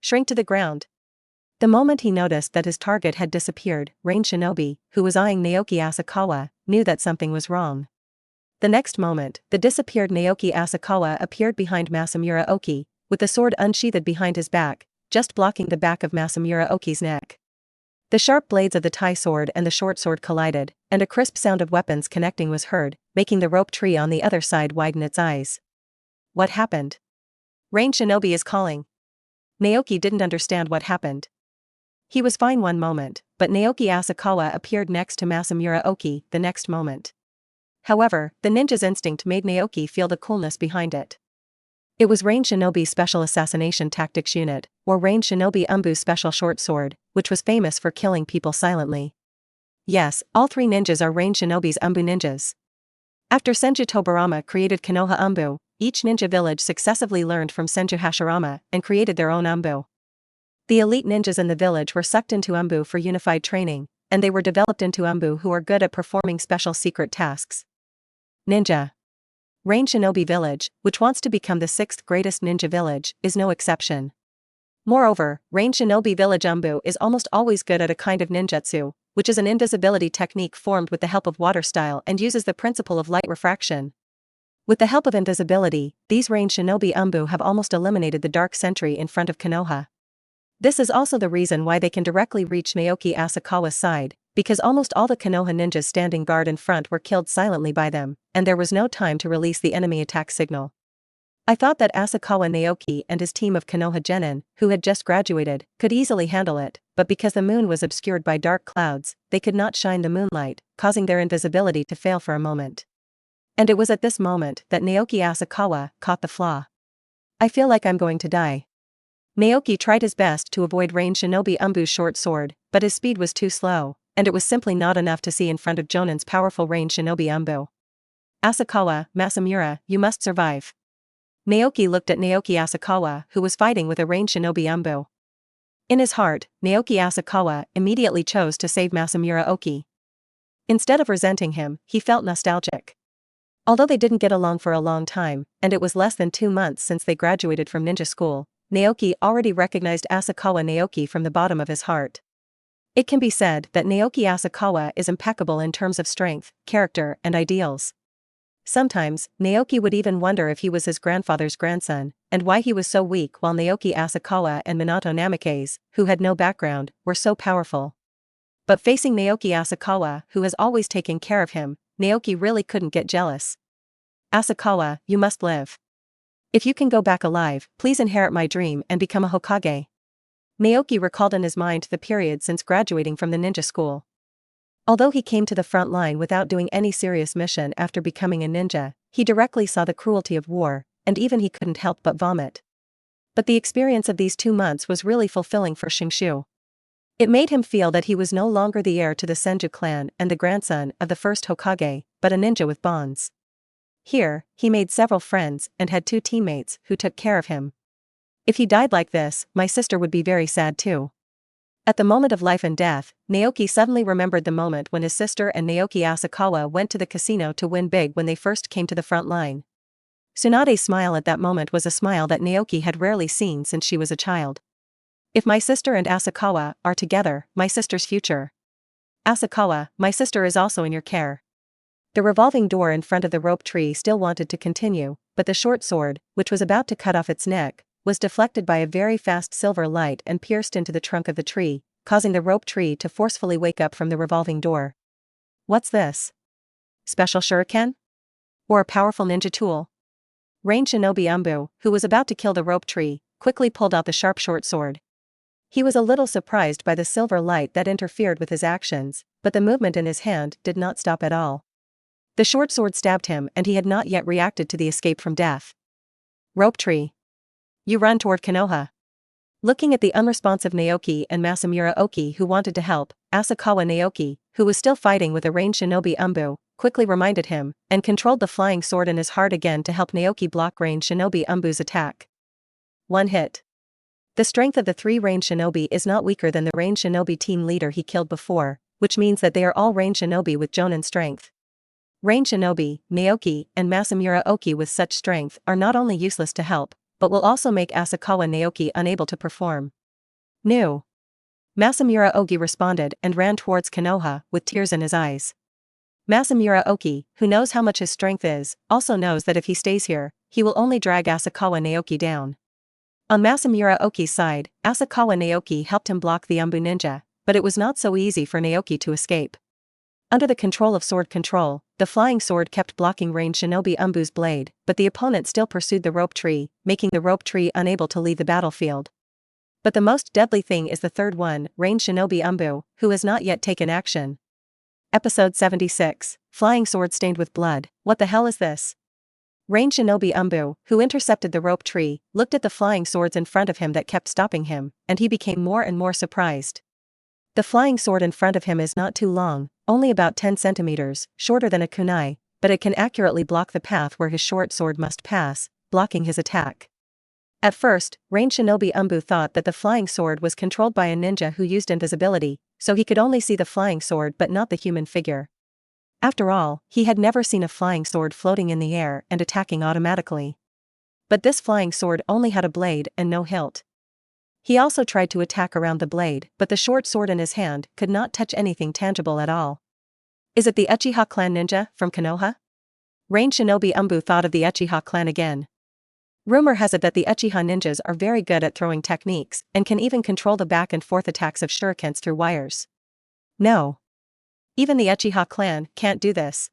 S1: Shrink to the ground. The moment he noticed that his target had disappeared, Rain Shinobi, who was eyeing Naoki Asakawa, knew that something was wrong. The next moment, the disappeared Naoki Asakawa appeared behind Masamura Oki, with the sword unsheathed behind his back, just blocking the back of Masamura Oki's neck. The sharp blades of the Tai sword and the short sword collided, and a crisp sound of weapons connecting was heard, making the rope tree on the other side widen its eyes. What happened? Rain Shinobi is calling. Naoki didn't understand what happened. He was fine one moment, but Naoki Asakawa appeared next to Masamura Oki the next moment. However, the ninja's instinct made Naoki feel the coolness behind it. It was Rain Shinobi's Special Assassination Tactics Unit, or Rain Shinobi Umbu's special short sword, which was famous for killing people silently. Yes, all three ninjas are Rain Shinobi's Umbu ninjas. After Senju Tobarama created Konoha Umbu, each ninja village successively learned from Senju Hashirama and created their own Umbu. The elite ninjas in the village were sucked into Umbu for unified training, and they were developed into Umbu who are good at performing special secret tasks. Ninja. Rain Shinobi Village, which wants to become the 6th greatest ninja village, is no exception. Moreover, Rain Shinobi Village Umbu is almost always good at a kind of ninjutsu, which is an invisibility technique formed with the help of water style and uses the principle of light refraction. With the help of invisibility, these Rain Shinobi Umbu have almost eliminated the dark sentry in front of Konoha. This is also the reason why they can directly reach Naoki Asakawa's side, because almost all the Konoha ninjas standing guard in front were killed silently by them, and there was no time to release the enemy attack signal. I thought that Asakawa Naoki and his team of Konoha genin, who had just graduated, could easily handle it, but because the moon was obscured by dark clouds, they could not shine the moonlight, causing their invisibility to fail for a moment. And it was at this moment that Naoki Asakawa caught the flaw. I feel like I'm going to die. Naoki tried his best to avoid Rain Shinobi Umbu's short sword, but his speed was too slow, and it was simply not enough to see in front of Jonin's powerful Rain Shinobi Umbu. Asakawa, Masamura, you must survive. Naoki looked at Naoki Asakawa, who was fighting with a Rain Shinobi Umbu. In his heart, Naoki Asakawa immediately chose to save Masamura Oki. Instead of resenting him, he felt nostalgic. Although they didn't get along for a long time, and it was less than 2 months since they graduated from ninja school, Naoki already recognized Asakawa Naoki from the bottom of his heart. It can be said that Naoki Asakawa is impeccable in terms of strength, character, and ideals. Sometimes, Naoki would even wonder if he was his grandfather's grandson, and why he was so weak while Naoki Asakawa and Minato Namikaze, who had no background, were so powerful. But facing Naoki Asakawa, who has always taken care of him, Naoki really couldn't get jealous. Asakawa, you must live. If you can go back alive, please inherit my dream and become a Hokage. Naoki recalled in his mind the period since graduating from the ninja school. Although he came to the front line without doing any serious mission after becoming a ninja, he directly saw the cruelty of war, and even he couldn't help but vomit. But the experience of these 2 months was really fulfilling for Shinshu. It made him feel that he was no longer the heir to the Senju clan and the grandson of the first Hokage, but a ninja with bonds. Here, he made several friends and had 2 teammates who took care of him. If he died like this, my sister would be very sad too. At the moment of life and death, Naoki suddenly remembered the moment when his sister and Naoki Asakawa went to the casino to win big when they first came to the front line. Tsunade's smile at that moment was a smile that Naoki had rarely seen since she was a child. If my sister and Asakawa are together, my sister's future. Asakawa, my sister is also in your care. The revolving door in front of the rope tree still wanted to continue, but the short sword, which was about to cut off its neck, was deflected by a very fast silver light and pierced into the trunk of the tree, causing the rope tree to forcefully wake up from the revolving door. What's this? Special shuriken? Or a powerful ninja tool? Rain Shinobi Umbu, who was about to kill the rope tree, quickly pulled out the sharp short sword. He was a little surprised by the silver light that interfered with his actions, but the movement in his hand did not stop at all. The short sword stabbed him and he had not yet reacted to the escape from death. Rope tree. You run toward Konoha. Looking at the unresponsive Naoki and Masamura Oki who wanted to help, Asakawa Naoki, who was still fighting with a Rain Shinobi Umbu, quickly reminded him, and controlled the flying sword in his heart again to help Naoki block Rain Shinobi Umbu's attack. 1 hit. The strength of the 3 Rain Shinobi is not weaker than the Rain Shinobi team leader he killed before, which means that they are all Rain Shinobi with Jonin strength. Rain Shinobi, Naoki, and Masamura Oki with such strength are not only useless to help, but will also make Asakawa Naoki unable to perform. New. Masamura Ogi responded and ran towards Konoha with tears in his eyes. Masamura Oki, who knows how much his strength is, also knows that if he stays here, he will only drag Asakawa Naoki down. On Masamura Oki's side, Asakawa Naoki helped him block the Umbu ninja, but it was not so easy for Naoki to escape. Under the control of sword control, the flying sword kept blocking range shinobi Umbu's blade, but the opponent still pursued the rope tree, making the rope tree unable to leave the battlefield. But the most deadly thing is the third one, range shinobi Umbu, who has not yet taken action. Episode 76, Flying Sword Stained with Blood. What the hell is this? Range shinobi Umbu, who intercepted the rope tree, looked at the flying swords in front of him that kept stopping him, and he became more and more surprised. The flying sword in front of him is not too long, only about 10 centimeters, shorter than a kunai, but it can accurately block the path where his short sword must pass, blocking his attack. At first, range shinobi Umbu thought that the flying sword was controlled by a ninja who used invisibility, so he could only see the flying sword but not the human figure. After all, he had never seen a flying sword floating in the air and attacking automatically. But this flying sword only had a blade and no hilt. He also tried to attack around the blade, but the short sword in his hand could not touch anything tangible at all. Is it the Uchiha clan ninja from Konoha? Range shinobi Umbu thought of the Uchiha clan again. Rumor has it that the Uchiha ninjas are very good at throwing techniques and can even control the back and forth attacks of shurikens through wires. No. Even the Uchiha clan can't do this.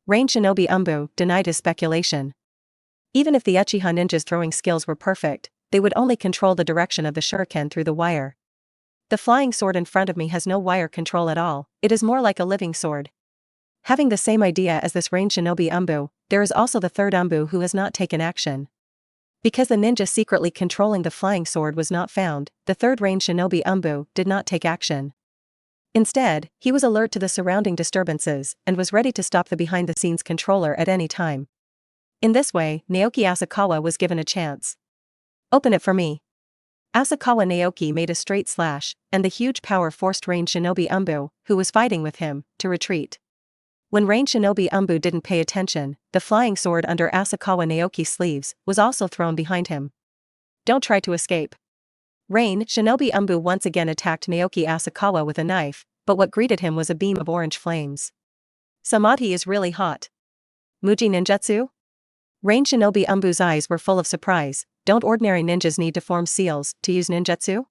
S1: Range shinobi Umbu denied his speculation. Even if the Uchiha ninjas' throwing skills were perfect, they would only control the direction of the shuriken through the wire. The flying sword in front of me has no wire control at all, it is more like a living sword. Having the same idea as this range shinobi Umbu, there is also the third Umbu who has not taken action. Because the ninja secretly controlling the flying sword was not found, the third range shinobi Umbu did not take action. Instead, he was alert to the surrounding disturbances and was ready to stop the behind-the-scenes controller at any time. In this way, Naoki Asakawa was given a chance. Open it for me. Asakawa Naoki made a straight slash, and the huge power forced range shinobi Umbu, who was fighting with him, to retreat. When range shinobi Umbu didn't pay attention, the flying sword under Asakawa Naoki's sleeves was also thrown behind him. Don't try to escape. Range shinobi Umbu once again attacked Naoki Asakawa with a knife, but what greeted him was a beam of orange flames. Samadhi is really hot. Muji ninjutsu? Range shinobi Umbu's eyes were full of surprise. Don't ordinary ninjas need to form seals to use ninjutsu?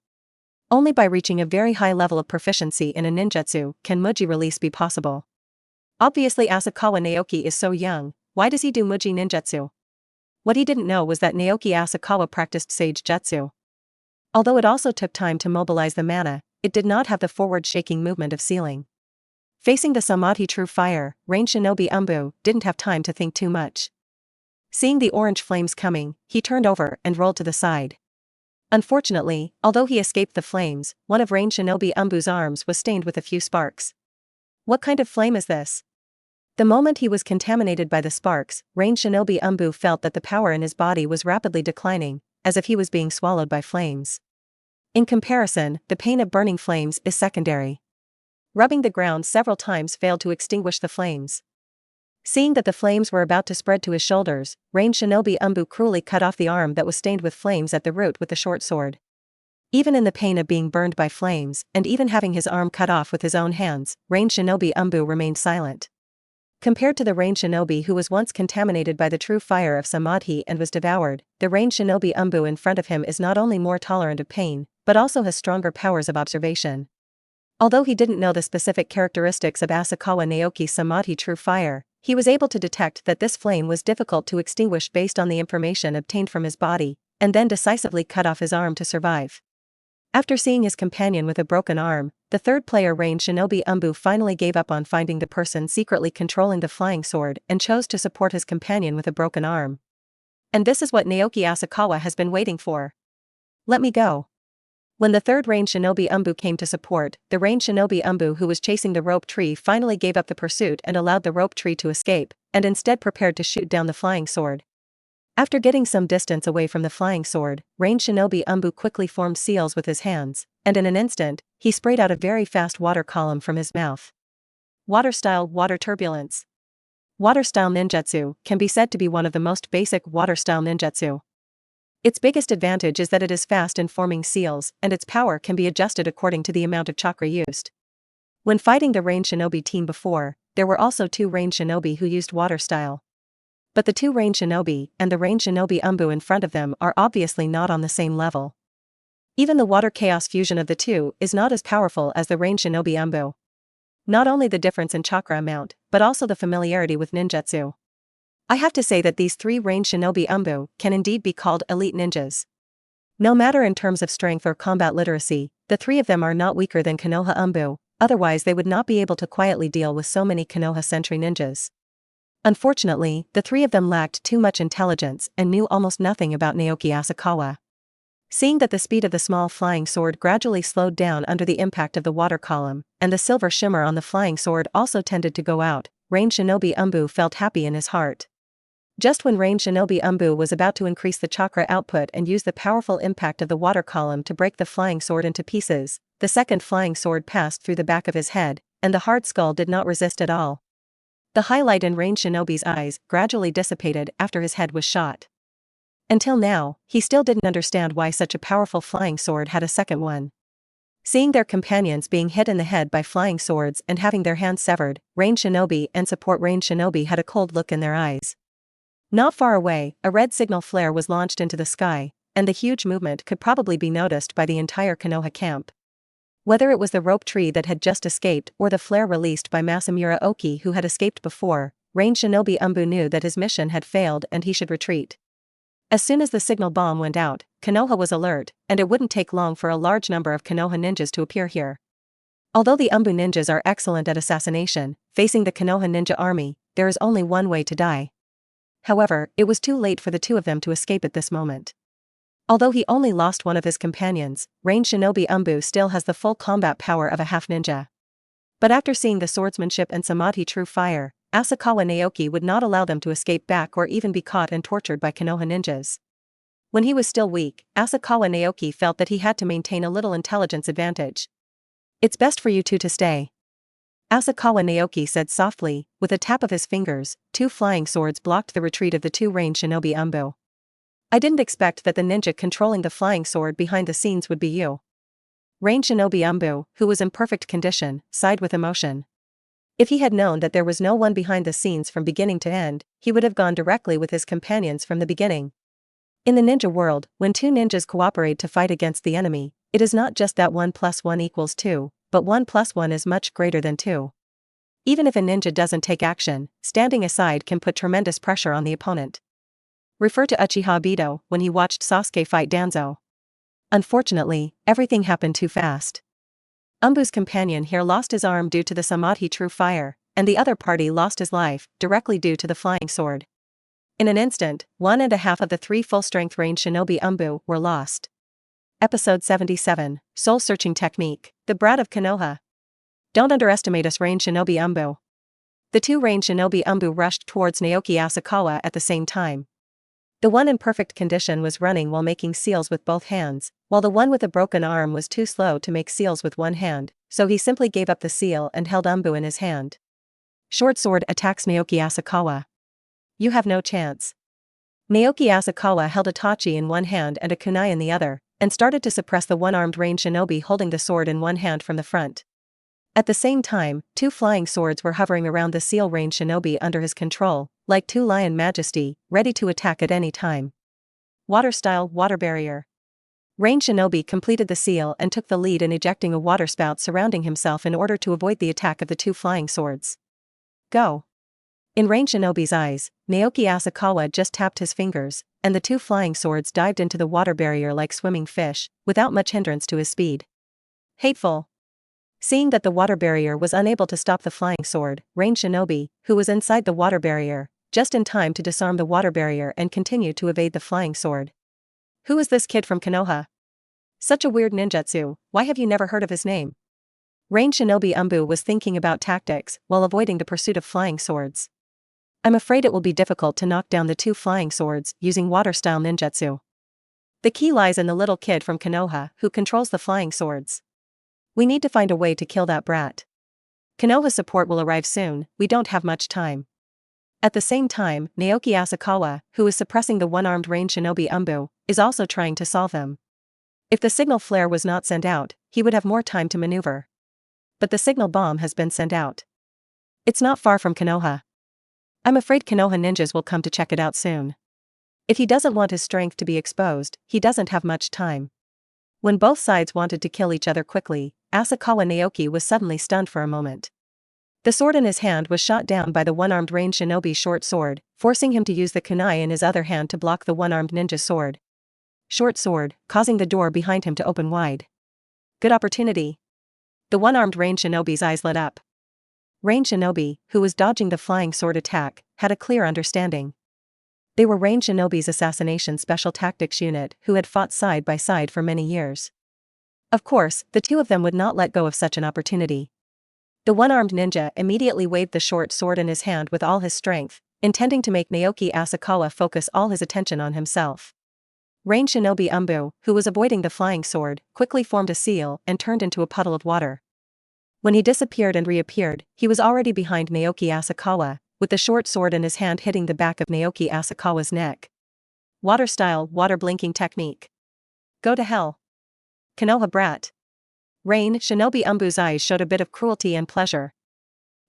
S1: Only by reaching a very high level of proficiency in a ninjutsu can Muji release be possible. Obviously Asakawa Naoki is so young, why does he do Muji ninjutsu? What he didn't know was that Naoki Asakawa practiced Sage Jutsu. Although it also took time to mobilize the mana, it did not have the forward shaking movement of sealing. Facing the Samadhi true fire, range shinobi Umbu didn't have time to think too much. Seeing the orange flames coming, he turned over and rolled to the side. Unfortunately, although he escaped the flames, one of range shinobi Umbu's arms was stained with a few sparks. What kind of flame is this? The moment he was contaminated by the sparks, range shinobi Umbu felt that the power in his body was rapidly declining, as if he was being swallowed by flames. In comparison, the pain of burning flames is secondary. Rubbing the ground several times failed to extinguish the flames. Seeing that the flames were about to spread to his shoulders, range shinobi Umbu cruelly cut off the arm that was stained with flames at the root with the short sword. Even in the pain of being burned by flames, and even having his arm cut off with his own hands, range shinobi Umbu remained silent. Compared to the range shinobi who was once contaminated by the true fire of Samadhi and was devoured, the range shinobi Umbu in front of him is not only more tolerant of pain, but also has stronger powers of observation. Although he didn't know the specific characteristics of Asakawa Naoki's Samadhi true fire, he was able to detect that this flame was difficult to extinguish based on the information obtained from his body, and then decisively cut off his arm to survive. After seeing his companion with a broken arm, the third player range shinobi Umbu finally gave up on finding the person secretly controlling the flying sword and chose to support his companion with a broken arm. And this is what Naoki Asakawa has been waiting for. Let me go. When the third range shinobi Umbu came to support, the range shinobi Umbu who was chasing the rope tree finally gave up the pursuit and allowed the rope tree to escape, and instead prepared to shoot down the flying sword. After getting some distance away from the flying sword, range shinobi Umbu quickly formed seals with his hands, and in an instant, he sprayed out a very fast water column from his mouth. Water-style water turbulence. Water-style ninjutsu can be said to be one of the most basic water-style ninjutsu. Its biggest advantage is that it is fast in forming seals, and its power can be adjusted according to the amount of chakra used. When fighting the Rain Shinobi team before, there were also 2 Rain Shinobi who used water style. But the 2 Rain Shinobi and the Rain Shinobi Umbu in front of them are obviously not on the same level. Even the water chaos fusion of the two is not as powerful as the Rain Shinobi Umbu. Not only the difference in chakra amount, but also the familiarity with ninjutsu. I have to say that these 3 Rain Shinobi Umbu can indeed be called elite ninjas. No matter in terms of strength or combat literacy, the 3 of them are not weaker than Konoha Umbu, otherwise they would not be able to quietly deal with so many Konoha sentry ninjas. Unfortunately, the 3 of them lacked too much intelligence and knew almost nothing about Naoki Asakawa. Seeing that the speed of the small flying sword gradually slowed down under the impact of the water column, and the silver shimmer on the flying sword also tended to go out, Rain Shinobi Umbu felt happy in his heart. Just when Rain Shinobi Umbu was about to increase the chakra output and use the powerful impact of the water column to break the flying sword into pieces, the second flying sword passed through the back of his head, and the hard skull did not resist at all. The highlight in Rain Shinobi's eyes gradually dissipated after his head was shot. Until now, he still didn't understand why such a powerful flying sword had a second one. Seeing their companions being hit in the head by flying swords and having their hands severed, Rain Shinobi and support Rain Shinobi had a cold look in their eyes. Not far away, a red signal flare was launched into the sky, and the huge movement could probably be noticed by the entire Konoha camp. Whether it was the rope tree that had just escaped or the flare released by Masamura Oki who had escaped before, Rain Shinobi Umbu knew that his mission had failed and he should retreat. As soon as the signal bomb went out, Konoha was alert, and it wouldn't take long for a large number of Konoha ninjas to appear here. Although the Umbu ninjas are excellent at assassination, facing the Konoha ninja army, there is only one way to die. However, it was too late for the 2 of them to escape at this moment. Although he only lost one of his companions, Rain Shinobi Umbu still has the full combat power of a half-ninja. But after seeing the swordsmanship and Samadhi true fire, Asakawa Naoki would not allow them to escape back or even be caught and tortured by Konoha ninjas. When he was still weak, Asakawa Naoki felt that he had to maintain a little intelligence advantage. "It's best for you 2 to stay," Asakawa Naoki said softly. With a tap of his fingers, 2 flying swords blocked the retreat of the 2 Rain Shinobi Umbu. "I didn't expect that the ninja controlling the flying sword behind the scenes would be you." Rain Shinobi Umbu, who was in perfect condition, sighed with emotion. If he had known that there was no one behind the scenes from beginning to end, he would have gone directly with his companions from the beginning. In the ninja world, when 2 ninjas cooperate to fight against the enemy, it is not just that 1 + 1 = 2, but 1 + 1 is much greater than 2. Even if a ninja doesn't take action, standing aside can put tremendous pressure on the opponent. Refer to Uchiha Obito when he watched Sasuke fight Danzo. Unfortunately, everything happened too fast. Umbu's companion here lost his arm due to the Samadhi true fire, and the other party lost his life, directly due to the flying sword. In an instant, 1.5 of the 3 full-strength Rain Shinobi Umbu were lost. Episode 77, Soul-Searching Technique, The Brat of Konoha. Don't underestimate us Rain Shinobi Umbu. The 2 Rain Shinobi Umbu rushed towards Naoki Asakawa at the same time. The one in perfect condition was running while making seals with both hands, while the one with a broken arm was too slow to make seals with one hand, so he simply gave up the seal and held Umbu in his hand. Short sword attacks Naoki Asakawa. "You have no chance." Naoki Asakawa held a tachi in one hand and a kunai in the other, and started to suppress the one-armed Rain Shinobi holding the sword in one hand from the front. At the same time, 2 flying swords were hovering around the seal Rain Shinobi under his control, like 2 lion majesty, ready to attack at any time. Water-style water barrier. Rain Shinobi completed the seal and took the lead in ejecting a water spout surrounding himself in order to avoid the attack of the 2 flying swords. Go. In Rain Shinobi's eyes, Naoki Asakawa just tapped his fingers, and the 2 flying swords dived into the water barrier like swimming fish, without much hindrance to his speed. Hateful. Seeing that the water barrier was unable to stop the flying sword, Rain Shinobi, who was inside the water barrier, just in time to disarm the water barrier and continue to evade the flying sword. "Who is this kid from Konoha? Such a weird ninjutsu, why have you never heard of his name?" Rain Shinobi Umbu was thinking about tactics while avoiding the pursuit of flying swords. "I'm afraid it will be difficult to knock down the 2 flying swords using water-style ninjutsu. The key lies in the little kid from Konoha who controls the flying swords. We need to find a way to kill that brat. Konoha support will arrive soon, we don't have much time." At the same time, Naoki Asakawa, who is suppressing the one-armed range shinobi Umbu, is also trying to solve them. If the signal flare was not sent out, he would have more time to maneuver. But the signal bomb has been sent out. It's not far from Konoha. I'm afraid Konoha ninjas will come to check it out soon. If he doesn't want his strength to be exposed, he doesn't have much time. When both sides wanted to kill each other quickly, Asakawa Naoki was suddenly stunned for a moment. The sword in his hand was shot down by the one-armed range shinobi's short sword, forcing him to use the kunai in his other hand to block the one-armed ninja sword. Short sword, causing the door behind him to open wide. Good opportunity. The one-armed range shinobi's eyes lit up. Range shinobi, who was dodging the flying sword attack, had a clear understanding. They were range shinobi's assassination special tactics unit who had fought side by side for many years. Of course, the two of them would not let go of such an opportunity. The one-armed ninja immediately waved the short sword in his hand with all his strength, intending to make Naoki Asakawa focus all his attention on himself. Range shinobi Umbu, who was avoiding the flying sword, quickly formed a seal and turned into a puddle of water. When he disappeared and reappeared, he was already behind Naoki Asakawa, with the short sword in his hand hitting the back of Naoki Asakawa's neck. Water-style, water-blinking technique. Go to hell. Konoha brat. Rain Shinobi Umbu's eyes showed a bit of cruelty and pleasure.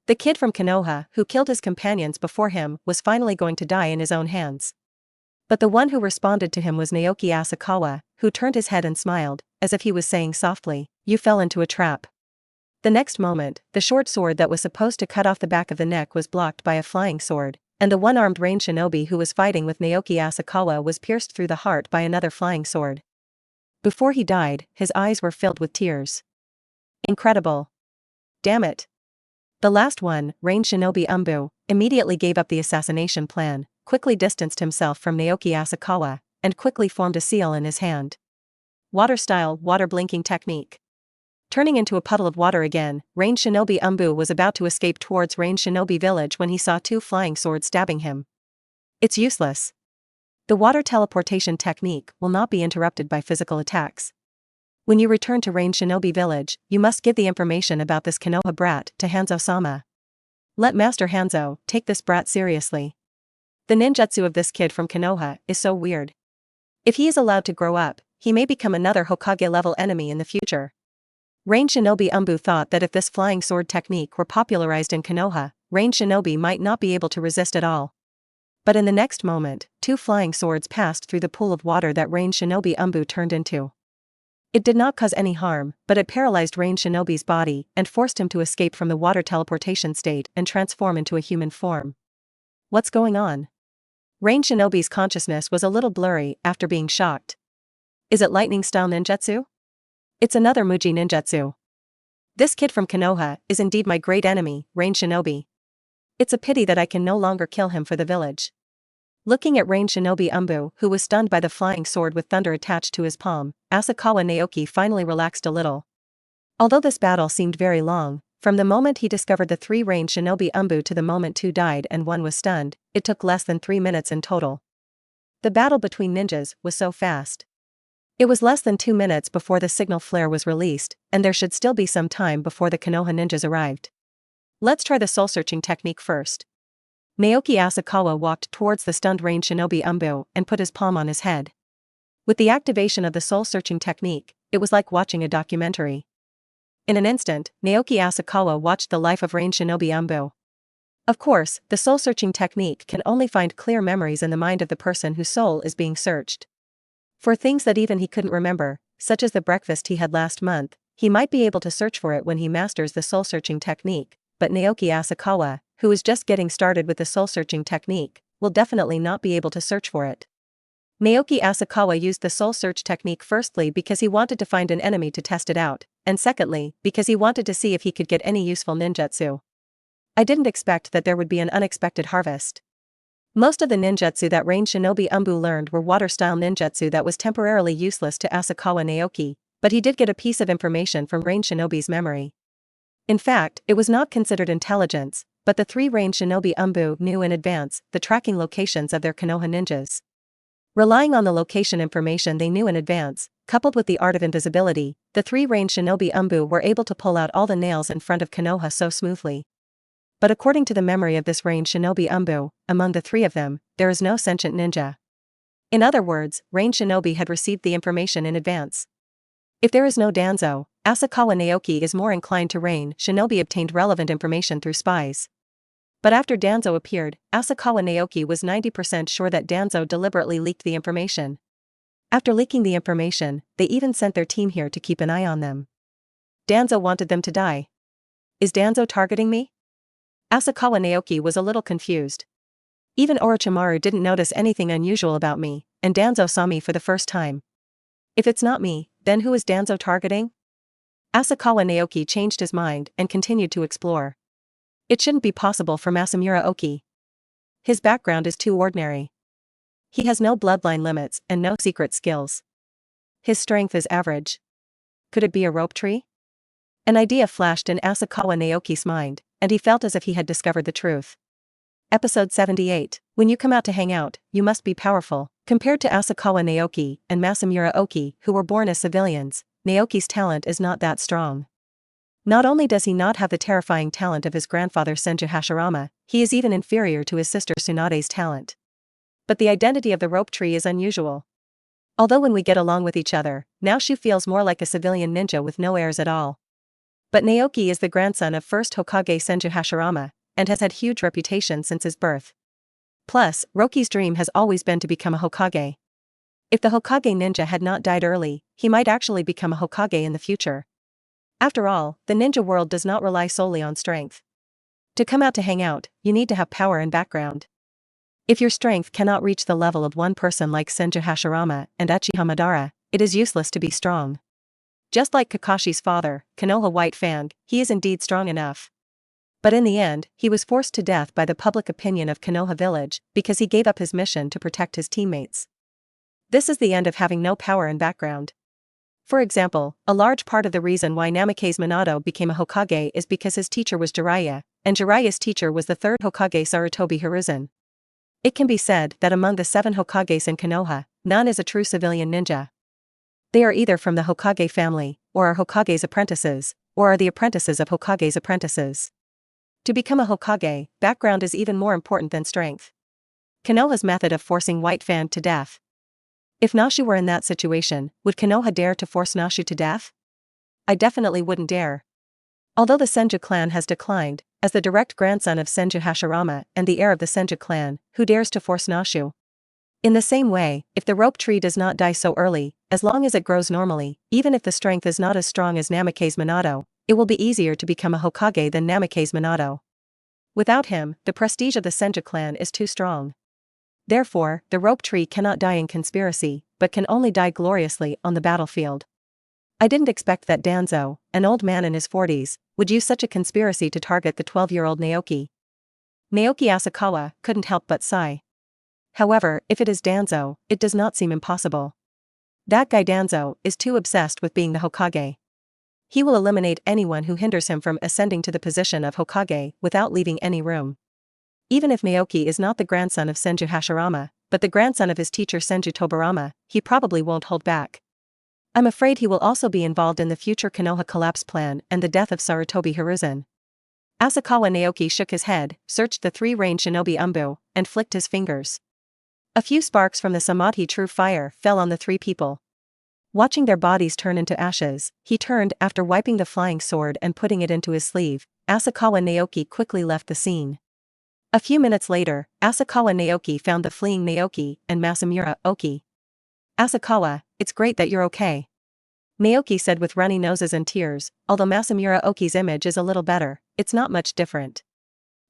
S1: The kid from Konoha, who killed his companions before him, was finally going to die in his own hands. But the one who responded to him was Naoki Asakawa, who turned his head and smiled, as if he was saying softly, "You fell into a trap." The next moment, the short sword that was supposed to cut off the back of the neck was blocked by a flying sword, and the one-armed range shinobi who was fighting with Naoki Asakawa was pierced through the heart by another flying sword. Before he died, his eyes were filled with tears. Incredible. Damn it. The last one, range shinobi Umbu, immediately gave up the assassination plan, quickly distanced himself from Naoki Asakawa, and quickly formed a seal in his hand. Water-style, water-blinking technique. Turning into a puddle of water again, range shinobi Umbu was about to escape towards range shinobi village when he saw two flying swords stabbing him. It's useless. The water teleportation technique will not be interrupted by physical attacks. When you return to range shinobi village, you must give the information about this Konoha brat to Hanzo-sama. Let Master Hanzo take this brat seriously. The ninjutsu of this kid from Konoha is so weird. If he is allowed to grow up, he may become another Hokage-level enemy in the future. Range shinobi Umbu thought that if this flying sword technique were popularized in Konoha, range shinobi might not be able to resist at all. But in the next moment, two flying swords passed through the pool of water that range shinobi Umbu turned into. It did not cause any harm, but it paralyzed range shinobi's body and forced him to escape from the water teleportation state and transform into a human form. What's going on? Range shinobi's consciousness was a little blurry after being shocked. Is it lightning-style ninjutsu? It's another Muji ninjutsu. This kid from Konoha is indeed my great enemy, range shinobi. It's a pity that I can no longer kill him for the village. Looking at range shinobi Umbu, who was stunned by the flying sword with thunder attached to his palm, Asakawa Naoki finally relaxed a little. Although this battle seemed very long, from the moment he discovered the three range shinobi Umbu to the moment two died and one was stunned, it took less than 3 minutes in total. The battle between ninjas was so fast. It was less than 2 minutes before the signal flare was released, and there should still be some time before the Konoha ninjas arrived. Let's try the soul-searching technique first. Naoki Asakawa walked towards the stunned range shinobi Umbu and put his palm on his head. With the activation of the soul-searching technique, it was like watching a documentary. In an instant, Naoki Asakawa watched the life of range shinobi Umbu. Of course, the soul-searching technique can only find clear memories in the mind of the person whose soul is being searched. For things that even he couldn't remember, such as the breakfast he had last month, he might be able to search for it when he masters the soul-searching technique, but Naoki Asakawa, who is just getting started with the soul-searching technique, will definitely not be able to search for it. Naoki Asakawa used the soul search technique firstly because he wanted to find an enemy to test it out, and secondly, because he wanted to see if he could get any useful ninjutsu. I didn't expect that there would be an unexpected harvest. Most of the ninjutsu that range shinobi Umbu learned were water-style ninjutsu that was temporarily useless to Asakawa Naoki, but he did get a piece of information from range shinobi's memory. In fact, it was not considered intelligence, but the three range shinobi Umbu knew in advance the tracking locations of their Konoha ninjas. Relying on the location information they knew in advance, coupled with the art of invisibility, the three range shinobi Umbu were able to pull out all the nails in front of Konoha so smoothly. But according to the memory of this range shinobi Umbu, among the three of them, there is no sentient ninja. In other words, range shinobi had received the information in advance. If there is no Danzo, Asakawa Naoki is more inclined to reign shinobi obtained relevant information through spies. But after Danzo appeared, Asakawa Naoki was 90% sure that Danzo deliberately leaked the information. After leaking the information, they even sent their team here to keep an eye on them. Danzo wanted them to die. Is Danzo targeting me? Asakawa Naoki was a little confused. Even Orochimaru didn't notice anything unusual about me, and Danzo saw me for the first time. If it's not me, then who is Danzo targeting? Asakawa Naoki changed his mind and continued to explore. It shouldn't be possible for Masamura Oki. His background is too ordinary. He has no bloodline limits and no secret skills. His strength is average. Could it be a rope tree? An idea flashed in Asakawa Naoki's mind, and he felt as if he had discovered the truth. Episode 78. When you come out to hang out, you must be powerful. Compared to Asakawa Naoki and Masamura Oki, who were born as civilians, Naoki's talent is not that strong. Not only does he not have the terrifying talent of his grandfather Senju Hashirama, he is even inferior to his sister Tsunade's talent. But the identity of the rope tree is unusual. Although when we get along with each other, Naoshu feels more like a civilian ninja with no airs at all. But Naoki is the grandson of first Hokage Senju Hashirama, and has had huge reputation since his birth. Plus, Roki's dream has always been to become a Hokage. If the Hokage ninja had not died early, he might actually become a Hokage in the future. After all, the ninja world does not rely solely on strength. To come out to hang out, you need to have power and background. If your strength cannot reach the level of one person like Senju Hashirama and Uchiha Madara, it is useless to be strong. Just like Kakashi's father, Konoha White Fang, he is indeed strong enough. But in the end, he was forced to death by the public opinion of Konoha village because he gave up his mission to protect his teammates. This is the end of having no power and background. For example, a large part of the reason why Namikaze Minato became a Hokage is because his teacher was Jiraiya, and Jiraiya's teacher was the third Hokage Sarutobi Hiruzen. It can be said that among the 7 Hokages in Konoha, none is a true civilian ninja. They are either from the Hokage family, or are Hokage's apprentices, or are the apprentices of Hokage's apprentices. To become a Hokage, background is even more important than strength. Konoha's method of forcing White Fang to death. If Naoshu were in that situation, would Konoha dare to force Naoshu to death? I definitely wouldn't dare. Although the Senju clan has declined, as the direct grandson of Senju Hashirama and the heir of the Senju clan, who dares to force Naoshu? In the same way, if the rope tree does not die so early, as long as it grows normally, even if the strength is not as strong as Namikaze Minato, it will be easier to become a Hokage than Namikaze Minato. Without him, the prestige of the Senju clan is too strong. Therefore, the rope tree cannot die in conspiracy, but can only die gloriously on the battlefield. I didn't expect that Danzo, an old man in his 40s, would use such a conspiracy to target the 12-year-old Naoki. Naoki Asakawa couldn't help but sigh. However, if it is Danzo, it does not seem impossible. That guy Danzo is too obsessed with being the Hokage. He will eliminate anyone who hinders him from ascending to the position of Hokage without leaving any room. Even if Naoki is not the grandson of Senju Hashirama, but the grandson of his teacher Senju Tobirama, he probably won't hold back. I'm afraid he will also be involved in the future Konoha collapse plan and the death of Sarutobi Hiruzen. Asakawa Naoki shook his head, searched the 3-range shinobi Umbu, and flicked his fingers. A few sparks from the Samadhi true fire fell on the 3 people. Watching their bodies turn into ashes, he turned after wiping the flying sword and putting it into his sleeve. Asakawa Naoki quickly left the scene. A few minutes later, Asakawa Naoki found the fleeing Naoki and Masamura Oki. Asakawa, it's great that you're okay. Naoki said with runny noses and tears, although Masamura Oki's image is a little better, it's not much different.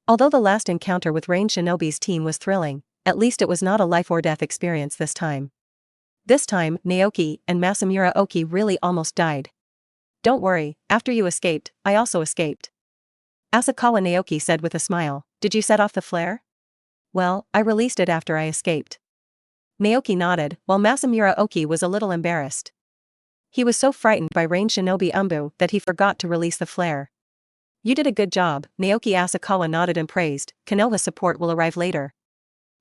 S1: Although the last encounter with Rain Shinobi's team was thrilling, at least it was not a life-or-death experience this time. This time, Naoki and Masamura Oki really almost died. Don't worry, after you escaped, I also escaped. Asakawa Naoki said with a smile, did you set off the flare? Well, I released it after I escaped. Naoki nodded, while Masamura Oki was a little embarrassed. He was so frightened by Rain Shinobi Umbu that he forgot to release the flare. You did a good job, Naoki. Asakawa nodded and praised. Konoha support will arrive later.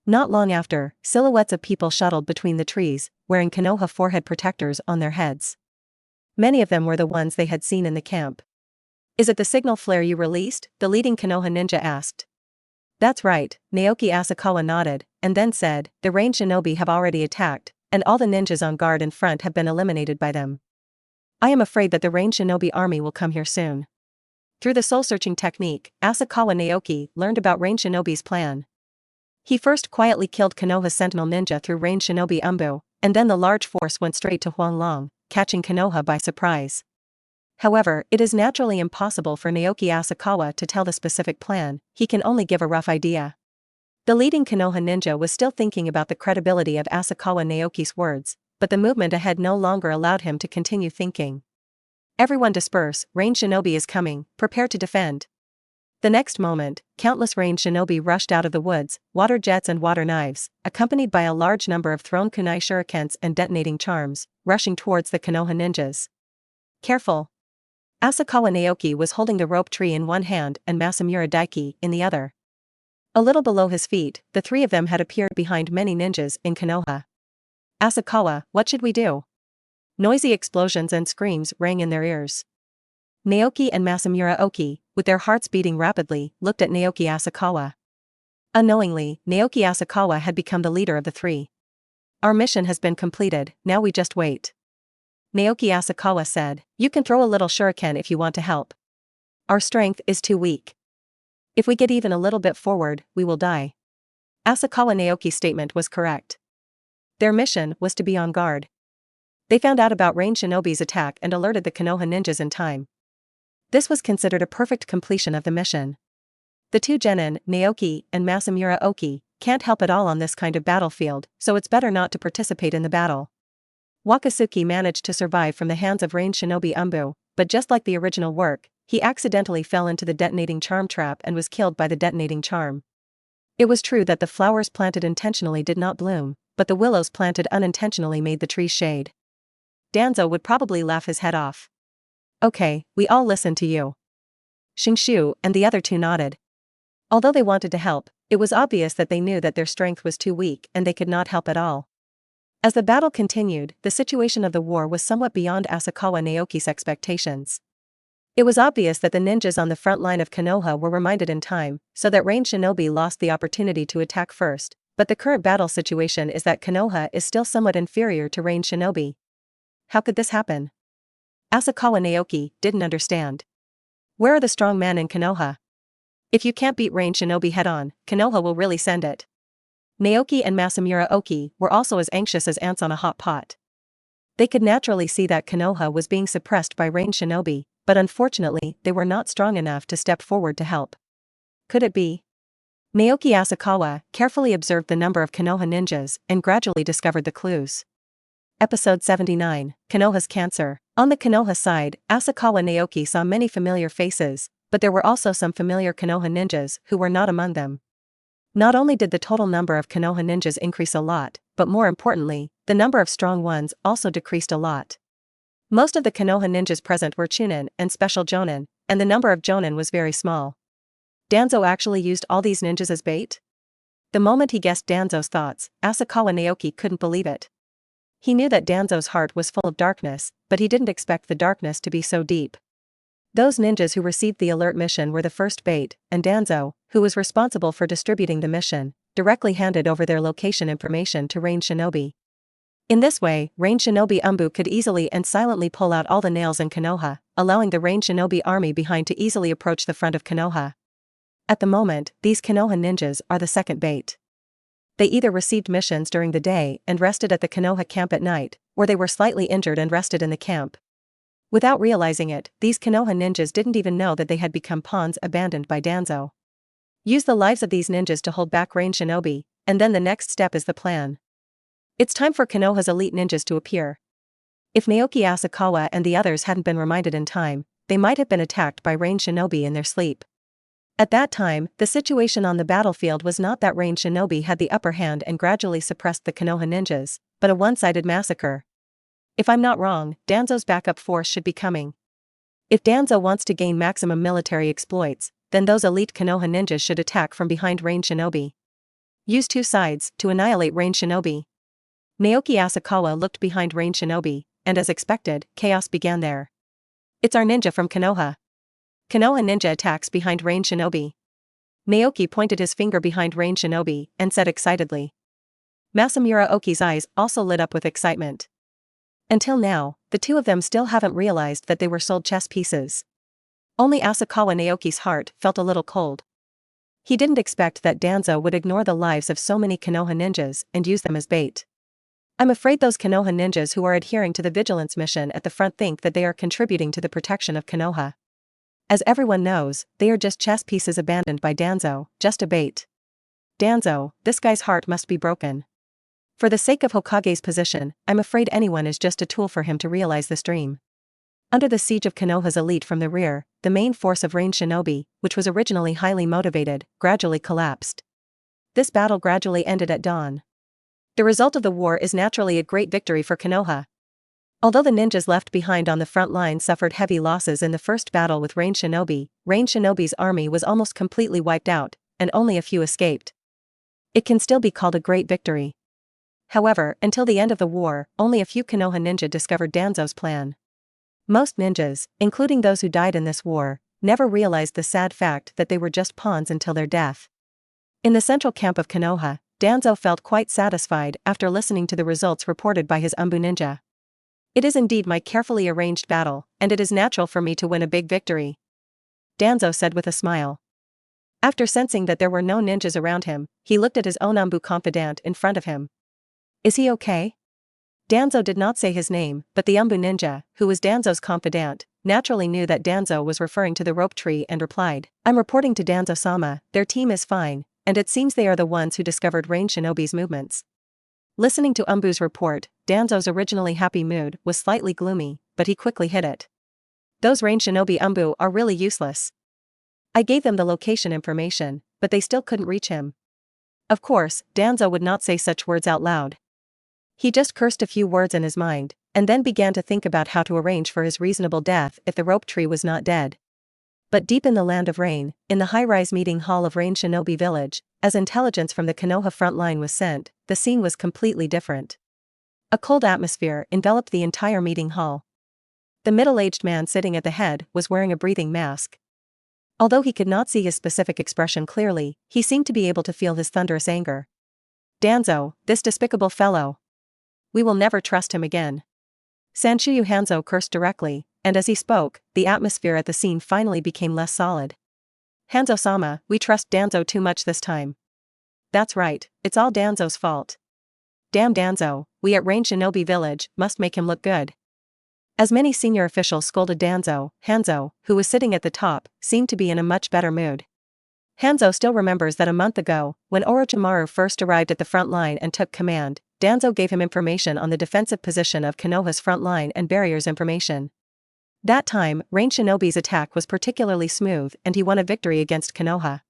S1: Not long after, silhouettes of people shuttled between the trees, wearing Konoha forehead protectors on their heads. Many of them were the ones they had seen in the camp. Is it the signal flare you released? The leading Konoha ninja asked. That's right, Naoki Asakawa nodded, and then said, the rain shinobi have already attacked, and all the ninjas on guard in front have been eliminated by them. I am afraid that the rain shinobi army will come here soon. Through the soul-searching technique, Asakawa Naoki learned about rain shinobi's plan. He first quietly killed Konoha's sentinel ninja through rain shinobi Umbu, and then the large force went straight to Huanglong, catching Konoha by surprise. However, it is naturally impossible for Naoki Asakawa to tell the specific plan, he can only give a rough idea. The leading Konoha ninja was still thinking about the credibility of Asakawa Naoki's words, but the movement ahead no longer allowed him to continue thinking. Everyone disperse, rain shinobi is coming, prepare to defend. The next moment, countless rain shinobi rushed out of the woods, water jets and water knives, accompanied by a large number of thrown kunai shurikens and detonating charms, rushing towards the Konoha ninjas. Careful! Asakawa Naoki was holding the rope tree in one hand and Masamura Daiki in the other. A little below his feet, the three of them had appeared behind many ninjas in Konoha. Asakawa, what should we do? Noisy explosions and screams rang in their ears. Naoki and Masamura Oki, with their hearts beating rapidly, looked at Naoki Asakawa. Unknowingly, Naoki Asakawa had become the leader of the three. Our mission has been completed, now we just wait. Naoki Asakawa said, you can throw a little shuriken if you want to help. Our strength is too weak. If we get even a little bit forward, we will die. Asakawa Naoki's statement was correct. Their mission was to be on guard. They found out about rain shinobi's attack and alerted the Konoha ninjas in time. This was considered a perfect completion of the mission. The two genin, Naoki and Masamura Oki, can't help at all on this kind of battlefield, so it's better not to participate in the battle. Wakatsuki managed to survive from the hands of rain shinobi Umbu, but just like the original work, he accidentally fell into the detonating charm trap and was killed by the detonating charm. It was true that the flowers planted intentionally did not bloom, but the willows planted unintentionally made the trees shade. Danzo would probably laugh his head off. Okay, we all listen to you. Shingshu and the other two nodded. Although they wanted to help, it was obvious that they knew that their strength was too weak and they could not help at all. As the battle continued, the situation of the war was somewhat beyond Asakawa Naoki's expectations. It was obvious that the ninjas on the front line of Konoha were reminded in time, so that rain shinobi lost the opportunity to attack first, but the current battle situation is that Konoha is still somewhat inferior to rain shinobi. How could this happen? Asakawa Naoki didn't understand. Where are the strong men in Konoha? If you can't beat rain shinobi head-on, Konoha will really send it. Naoki and Masamura Oki were also as anxious as ants on a hot pot. They could naturally see that Konoha was being suppressed by rain shinobi, but unfortunately they were not strong enough to step forward to help. Could it be? Naoki Asakawa carefully observed the number of Konoha ninjas and gradually discovered the clues. Episode 79, Konoha's Cancer. On the Konoha side, Asakawa Naoki saw many familiar faces, but there were also some familiar Konoha ninjas who were not among them. Not only did the total number of Konoha ninjas increase a lot, but more importantly, the number of strong ones also decreased a lot. Most of the Konoha ninjas present were chunin and special jonin, and the number of jonin was very small. Danzo actually used all these ninjas as bait? The moment he guessed Danzo's thoughts, Asakawa Naoki couldn't believe it. He knew that Danzo's heart was full of darkness, but he didn't expect the darkness to be so deep. Those ninjas who received the alert mission were the first bait, and Danzo, who was responsible for distributing the mission, directly handed over their location information to Rain Shinobi. In this way, Rain Shinobi Umbu could easily and silently pull out all the nails in Konoha, allowing the Rain Shinobi army behind to easily approach the front of Konoha. At the moment, these Konoha ninjas are the second bait. They either received missions during the day and rested at the Konoha camp at night, or they were slightly injured and rested in the camp. Without realizing it, these Konoha ninjas didn't even know that they had become pawns abandoned by Danzo. Use the lives of these ninjas to hold back Rain Shinobi, and then the next step is the plan. It's time for Konoha's elite ninjas to appear. If Naoki Asakawa and the others hadn't been reminded in time, they might have been attacked by Rain Shinobi in their sleep. At that time, the situation on the battlefield was not that Rain Shinobi had the upper hand and gradually suppressed the Konoha ninjas, but a one-sided massacre. If I'm not wrong, Danzo's backup force should be coming. If Danzo wants to gain maximum military exploits, then those elite Konoha ninjas should attack from behind Rain Shinobi. Use two sides to annihilate Rain Shinobi. Naoki Asakawa looked behind Rain Shinobi, and as expected, chaos began there. It's our ninja from Konoha. Konoha ninja attacks behind Rain Shinobi. Naoki pointed his finger behind Rain Shinobi and said excitedly. Masamura Oki's eyes also lit up with excitement. Until now, the two of them still haven't realized that they were sold chess pieces. Only Asakawa Naoki's heart felt a little cold. He didn't expect that Danzo would ignore the lives of so many Konoha ninjas and use them as bait. I'm afraid those Konoha ninjas who are adhering to the vigilance mission at the front think that they are contributing to the protection of Konoha. As everyone knows, they are just chess pieces abandoned by Danzo, just a bait. Danzo, this guy's heart must be broken. For the sake of Hokage's position, I'm afraid anyone is just a tool for him to realize this dream. Under the siege of Konoha's elite from the rear, the main force of Rain Shinobi, which was originally highly motivated, gradually collapsed. This battle gradually ended at dawn. The result of the war is naturally a great victory for Konoha. Although the ninjas left behind on the front line suffered heavy losses in the first battle with Rain Shinobi's army was almost completely wiped out, and only a few escaped. It can still be called a great victory. However, until the end of the war, only a few Konoha ninja discovered Danzo's plan. Most ninjas, including those who died in this war, never realized the sad fact that they were just pawns until their death. In the central camp of Konoha, Danzo felt quite satisfied after listening to the results reported by his Umbu ninja. It is indeed my carefully arranged battle, and it is natural for me to win a big victory. Danzo said with a smile. After sensing that there were no ninjas around him, he looked at his own Umbu confidant in front of him. Is he okay? Danzo did not say his name, but the Umbu ninja, who was Danzo's confidant, naturally knew that Danzo was referring to the rope tree and replied, I'm reporting to Danzo-sama, their team is fine, and it seems they are the ones who discovered Rain Shinobi's movements. Listening to Umbu's report, Danzo's originally happy mood was slightly gloomy, but he quickly hid it. Those Rain Shinobi Umbu are really useless. I gave them the location information, but they still couldn't reach him. Of course, Danzo would not say such words out loud. He just cursed a few words in his mind, and then began to think about how to arrange for his reasonable death if the rope tree was not dead. But deep in the land of rain, in the high-rise meeting hall of Rain Shinobi village, as intelligence from the Konoha front line was sent, the scene was completely different. A cold atmosphere enveloped the entire meeting hall. The middle-aged man sitting at the head was wearing a breathing mask. Although he could not see his specific expression clearly, he seemed to be able to feel his thunderous anger. Danzo, this despicable fellow. We will never trust him again. Sanshuyu Hanzo cursed directly, and as he spoke, the atmosphere at the scene finally became less solid. Hanzo-sama, we trust Danzo too much this time. That's right, it's all Danzo's fault. Damn Danzo, we at Rain Shinobi Village must make him look good. As many senior officials scolded Danzo, Hanzo, who was sitting at the top, seemed to be in a much better mood. Hanzo still remembers that a month ago, when Orochimaru first arrived at the front line and took command, Danzo gave him information on the defensive position of Konoha's front line and barriers information. That time, Rain Shinobi's attack was particularly smooth and he won a victory against Konoha.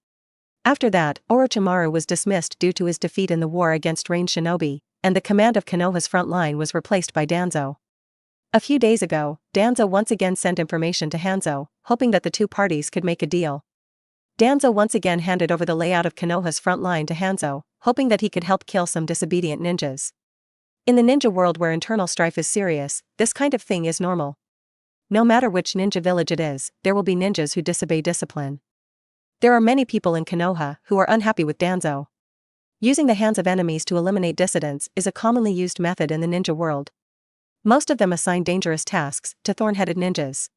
S1: After that, Orochimaru was dismissed due to his defeat in the war against Rain Shinobi, and the command of Konoha's front line was replaced by Danzo. A few days ago, Danzo once again sent information to Hanzo, hoping that the two parties could make a deal. Danzo once again handed over the layout of Konoha's front line to Hanzo, hoping that he could help kill some disobedient ninjas. In the ninja world where internal strife is serious, this kind of thing is normal. No matter which ninja village it is, there will be ninjas who disobey discipline. There are many people in Konoha who are unhappy with Danzo. Using the hands of enemies to eliminate dissidents is a commonly used method in the ninja world. Most of them assign dangerous tasks to thorn-headed ninjas.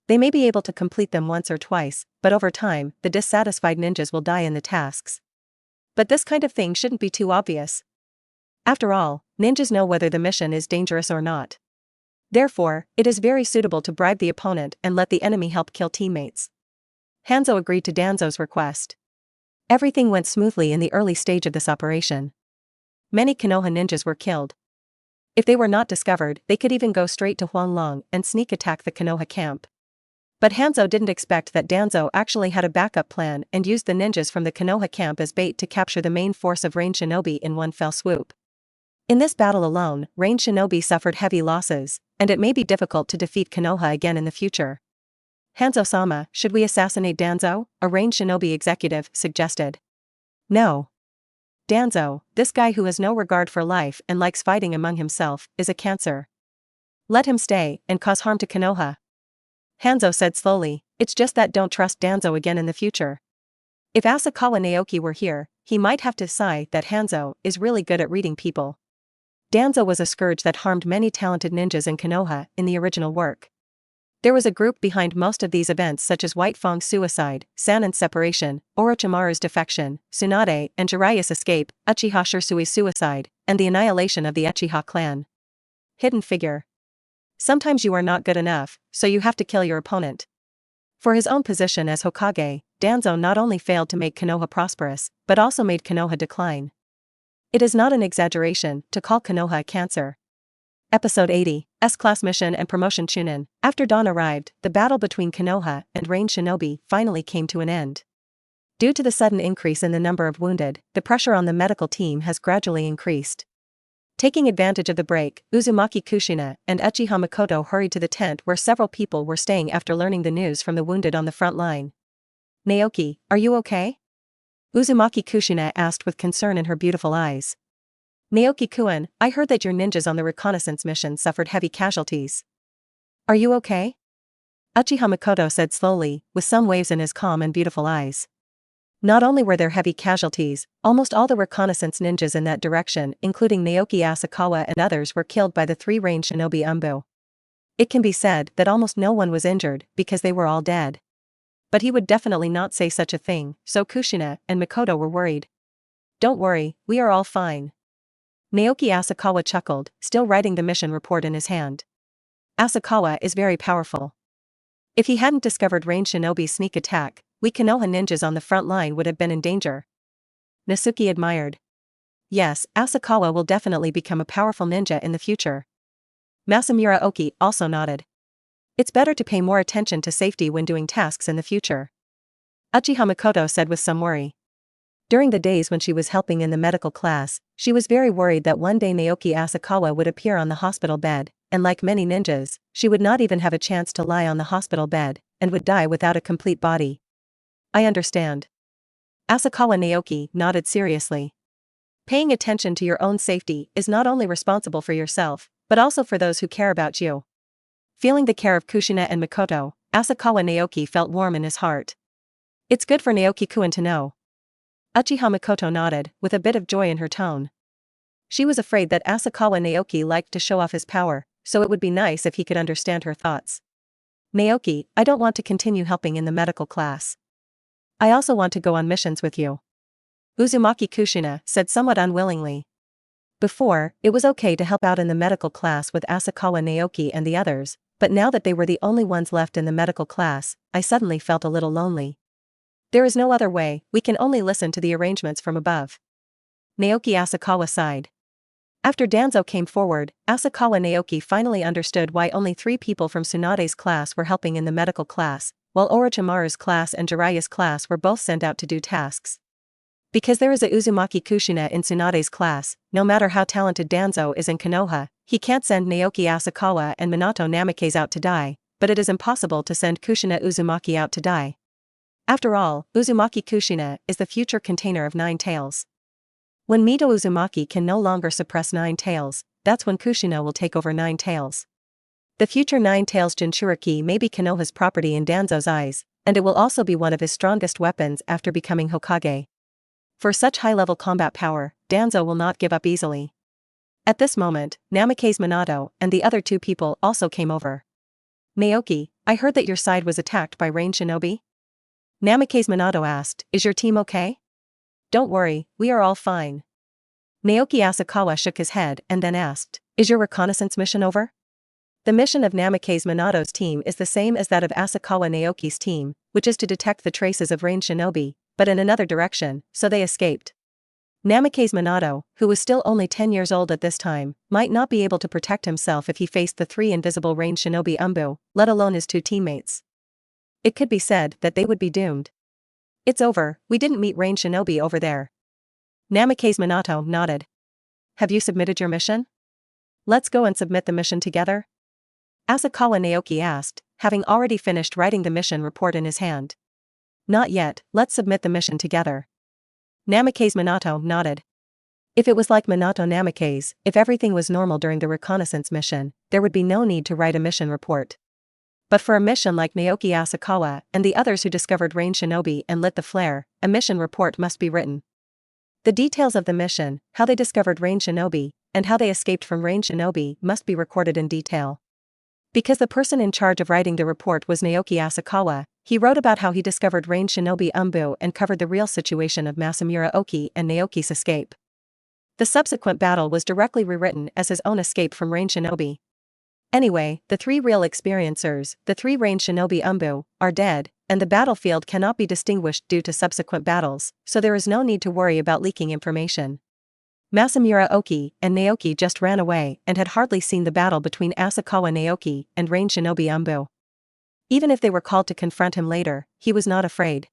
S1: They may be able to complete them once or twice, but over time, the dissatisfied ninjas will die in the tasks. But this kind of thing shouldn't be too obvious. After all, ninjas know whether the mission is dangerous or not. Therefore, it is very suitable to bribe the opponent and let the enemy help kill teammates. Hanzo agreed to Danzo's request. Everything went smoothly in the early stage of this operation. Many Konoha ninjas were killed. If they were not discovered, they could even go straight to Huanglong and sneak attack the Konoha camp. But Hanzo didn't expect that Danzo actually had a backup plan and used the ninjas from the Konoha camp as bait to capture the main force of Rain Shinobi in one fell swoop. In this battle alone, Rain Shinobi suffered heavy losses, and it may be difficult to defeat Konoha again in the future. Hanzo-sama, should we assassinate Danzo? A Rain Shinobi executive suggested. No. Danzo, this guy who has no regard for life and likes fighting among himself, is a cancer. Let him stay and cause harm to Konoha. Hanzo said slowly, It's just that don't trust Danzo again in the future. If Asakawa Naoki were here, he might have to sigh that Hanzo is really good at reading people. Danzo was a scourge that harmed many talented ninjas in Konoha in the original work. There was a group behind most of these events such as White Fang's suicide, Sanon's separation, Orochimaru's defection, Tsunade and Jiraiya's escape, Uchiha Shirsui's suicide, and the annihilation of the Uchiha clan. Hidden figure. Sometimes you are not good enough, so you have to kill your opponent. For his own position as Hokage, Danzo not only failed to make Konoha prosperous, but also made Konoha decline. It is not an exaggeration to call Konoha a cancer. Episode 80, S-Class Mission and Promotion Chunin. After dawn arrived, the battle between Konoha and Rain Shinobi finally came to an end. Due to the sudden increase in the number of wounded, the pressure on the medical team has gradually increased. Taking advantage of the break, Uzumaki Kushina and Uchiha Makoto hurried to the tent where several people were staying after learning the news from the wounded on the front line. Naoki, are you okay? Uzumaki Kushina asked with concern in her beautiful eyes. Naoki-kun, I heard that your ninjas on the reconnaissance mission suffered heavy casualties. Are you okay? Uchiha Makoto said slowly, with some waves in his calm and beautiful eyes. Not only were there heavy casualties, almost all the reconnaissance ninjas in that direction, including Naoki Asakawa and others, were killed by the 3 Rain Shinobi Umbu. It can be said that almost no one was injured because they were all dead. But he would definitely not say such a thing, so Kushina and Makoto were worried. Don't worry, we are all fine. Naoki Asakawa chuckled, still writing the mission report in his hand. Asakawa is very powerful. If he hadn't discovered Rain Shinobi's sneak attack, we Konoha ninjas on the front line would have been in danger. Nasuki admired. Yes, Asakawa will definitely become a powerful ninja in the future. Masamura Oki also nodded. It's better to pay more attention to safety when doing tasks in the future. Uchiha Makoto said with some worry. During the days when she was helping in the medical class, she was very worried that one day Naoki Asakawa would appear on the hospital bed, and like many ninjas, she would not even have a chance to lie on the hospital bed, and would die without a complete body. I understand. Asakawa Naoki nodded seriously. Paying attention to your own safety is not only responsible for yourself, but also for those who care about you. Feeling the care of Kushina and Makoto, Asakawa Naoki felt warm in his heart. It's good for Naoki-kun to know. Uchiha Makoto nodded, with a bit of joy in her tone. She was afraid that Asakawa Naoki liked to show off his power, so it would be nice if he could understand her thoughts. Naoki, I don't want to continue helping in the medical class. I also want to go on missions with you. Uzumaki Kushina said somewhat unwillingly. Before, it was okay to help out in the medical class with Asakawa Naoki and the others, but now that they were the only ones left in the medical class, I suddenly felt a little lonely. There is no other way, we can only listen to the arrangements from above. Naoki Asakawa sighed. After Danzo came forward, Asakawa Naoki finally understood why only 3 people from Tsunade's class were helping in the medical class, while Orochimaru's class and Jiraiya's class were both sent out to do tasks. Because there is a Uzumaki Kushina in Tsunade's class, no matter how talented Danzo is in Konoha, he can't send Naoki Asakawa and Minato Namikaze out to die, but it is impossible to send Kushina Uzumaki out to die. After all, Uzumaki Kushina is the future container of 9 tails. When Mito Uzumaki can no longer suppress 9 tails, that's when Kushina will take over 9 tails. The future 9 tails Jinchuriki may be Konoha's property in Danzo's eyes, and it will also be one of his strongest weapons after becoming Hokage. For such high-level combat power, Danzo will not give up easily. At this moment, Namikaze Minato and the other 2 people also came over. Naoki, I heard that your side was attacked by Rain Shinobi? Namikaze Minato asked, is your team okay? Don't worry, we are all fine. Naoki Asakawa shook his head and then asked, is your reconnaissance mission over? The mission of Namikaze Minato's team is the same as that of Asakawa Naoki's team, which is to detect the traces of Rain Shinobi, but in another direction, so they escaped. Namikaze Minato, who was still only 10 years old at this time, might not be able to protect himself if he faced the 3 invisible Rain Shinobi Umbu, let alone his 2 teammates. It could be said that they would be doomed. It's over, we didn't meet Rain Shinobi over there. Namikaze Minato nodded. Have you submitted your mission? Let's go and submit the mission together? Asakawa Naoki asked, having already finished writing the mission report in his hand. Not yet, let's submit the mission together. Namikaze Minato nodded. If it was like Minato Namikaze, if everything was normal during the reconnaissance mission, there would be no need to write a mission report. But for a mission like Naoki Asakawa and the others who discovered Rain Shinobi and lit the flare, a mission report must be written. The details of the mission, how they discovered Rain Shinobi, and how they escaped from Rain Shinobi must be recorded in detail. Because the person in charge of writing the report was Naoki Asakawa, he wrote about how he discovered Rain Shinobi Umbu and covered the real situation of Masamura Oki and Naoki's escape. The subsequent battle was directly rewritten as his own escape from Rain Shinobi. Anyway, the three real experiencers, the three Rain Shinobi Umbu, are dead, and the battlefield cannot be distinguished due to subsequent battles, so there is no need to worry about leaking information. Masamura Oki and Naoki just ran away and had hardly seen the battle between Asakawa Naoki and Rain Shinobi Umbu. Even if they were called to confront him later, he was not afraid.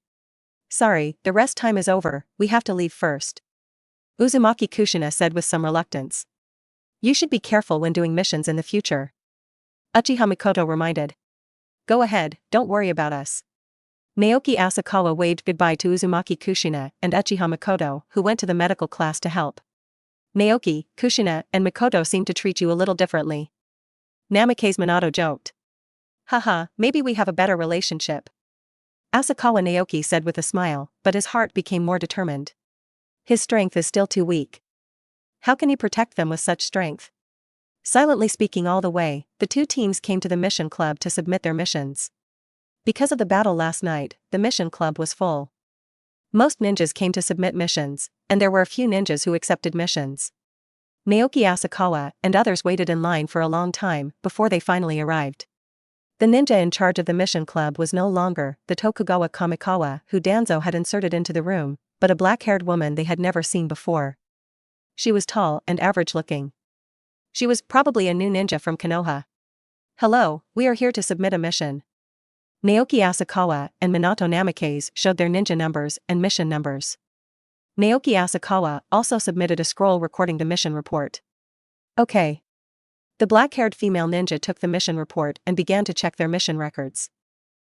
S1: Sorry, the rest time is over, we have to leave first. Uzumaki Kushina said with some reluctance. You should be careful when doing missions in the future. Uchiha Mikoto reminded. Go ahead, don't worry about us. Naoki Asakawa waved goodbye to Uzumaki Kushina and Uchiha Mikoto, who went to the medical class to help. Naoki, Kushina, and Mikoto seem to treat you a little differently. Namikaze Minato joked. Haha, maybe we have a better relationship. Asakawa Naoki said with a smile, but his heart became more determined. His strength is still too weak. How can he protect them with such strength? Silently speaking all the way, the two teams came to the mission club to submit their missions. Because of the battle last night, the mission club was full. Most ninjas came to submit missions, and there were a few ninjas who accepted missions. Naoki Asakawa and others waited in line for a long time before they finally arrived. The ninja in charge of the mission club was no longer the Tokugawa Kamikawa who Danzo had inserted into the room, but a black-haired woman they had never seen before. She was tall and average-looking. She was probably a new ninja from Konoha. Hello, we are here to submit a mission. Naoki Asakawa and Minato Namikaze showed their ninja numbers and mission numbers. Naoki Asakawa also submitted a scroll recording the mission report. Okay. The black-haired female ninja took the mission report and began to check their mission records.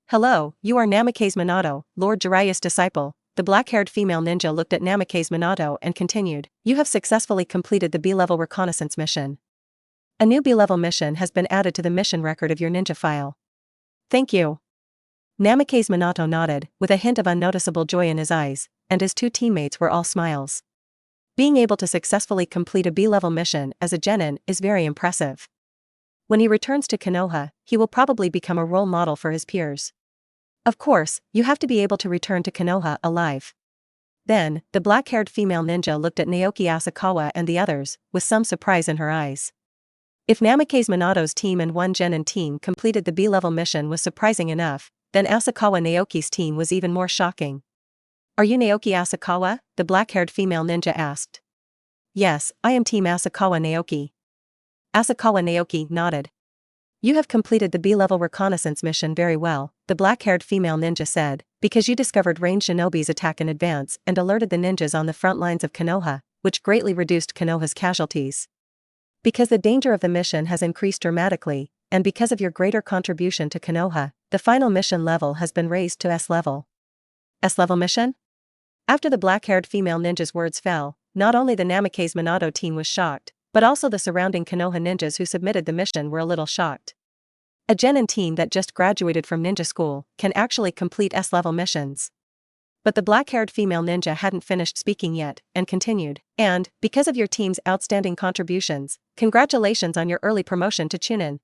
S1: Hello, you are Namikaze Minato, Lord Jiraiya's disciple. The black-haired female ninja looked at Namikaze Minato and continued, you have successfully completed the B-level reconnaissance mission. A new B-level mission has been added to the mission record of your ninja file. Thank you. Namikaze Minato nodded, with a hint of unnoticeable joy in his eyes, and his two teammates were all smiles. Being able to successfully complete a B-level mission as a genin is very impressive. When he returns to Konoha, he will probably become a role model for his peers. Of course, you have to be able to return to Konoha alive. Then, the black-haired female ninja looked at Naoki Asakawa and the others, with some surprise in her eyes. If Namikaze Minato's team and one genin team completed the B-level mission was surprising enough, then Asakawa Naoki's team was even more shocking. Are you Naoki Asakawa? The black-haired female ninja asked. Yes, I am Team Asakawa Naoki. Asakawa Naoki nodded. You have completed the B-level reconnaissance mission very well, the black-haired female ninja said, because you discovered Rain Shinobi's attack in advance and alerted the ninjas on the front lines of Konoha, which greatly reduced Konoha's casualties. Because the danger of the mission has increased dramatically, and because of your greater contribution to Konoha, the final mission level has been raised to S level. S level mission? After the black-haired female ninja's words fell, not only the Namikaze Minato team was shocked, but also the surrounding Konoha ninjas who submitted the mission were a little shocked. A genin team that just graduated from ninja school can actually complete S-level missions. But the black-haired female ninja hadn't finished speaking yet, and continued, and, because of your team's outstanding contributions, congratulations on your early promotion to Chunin,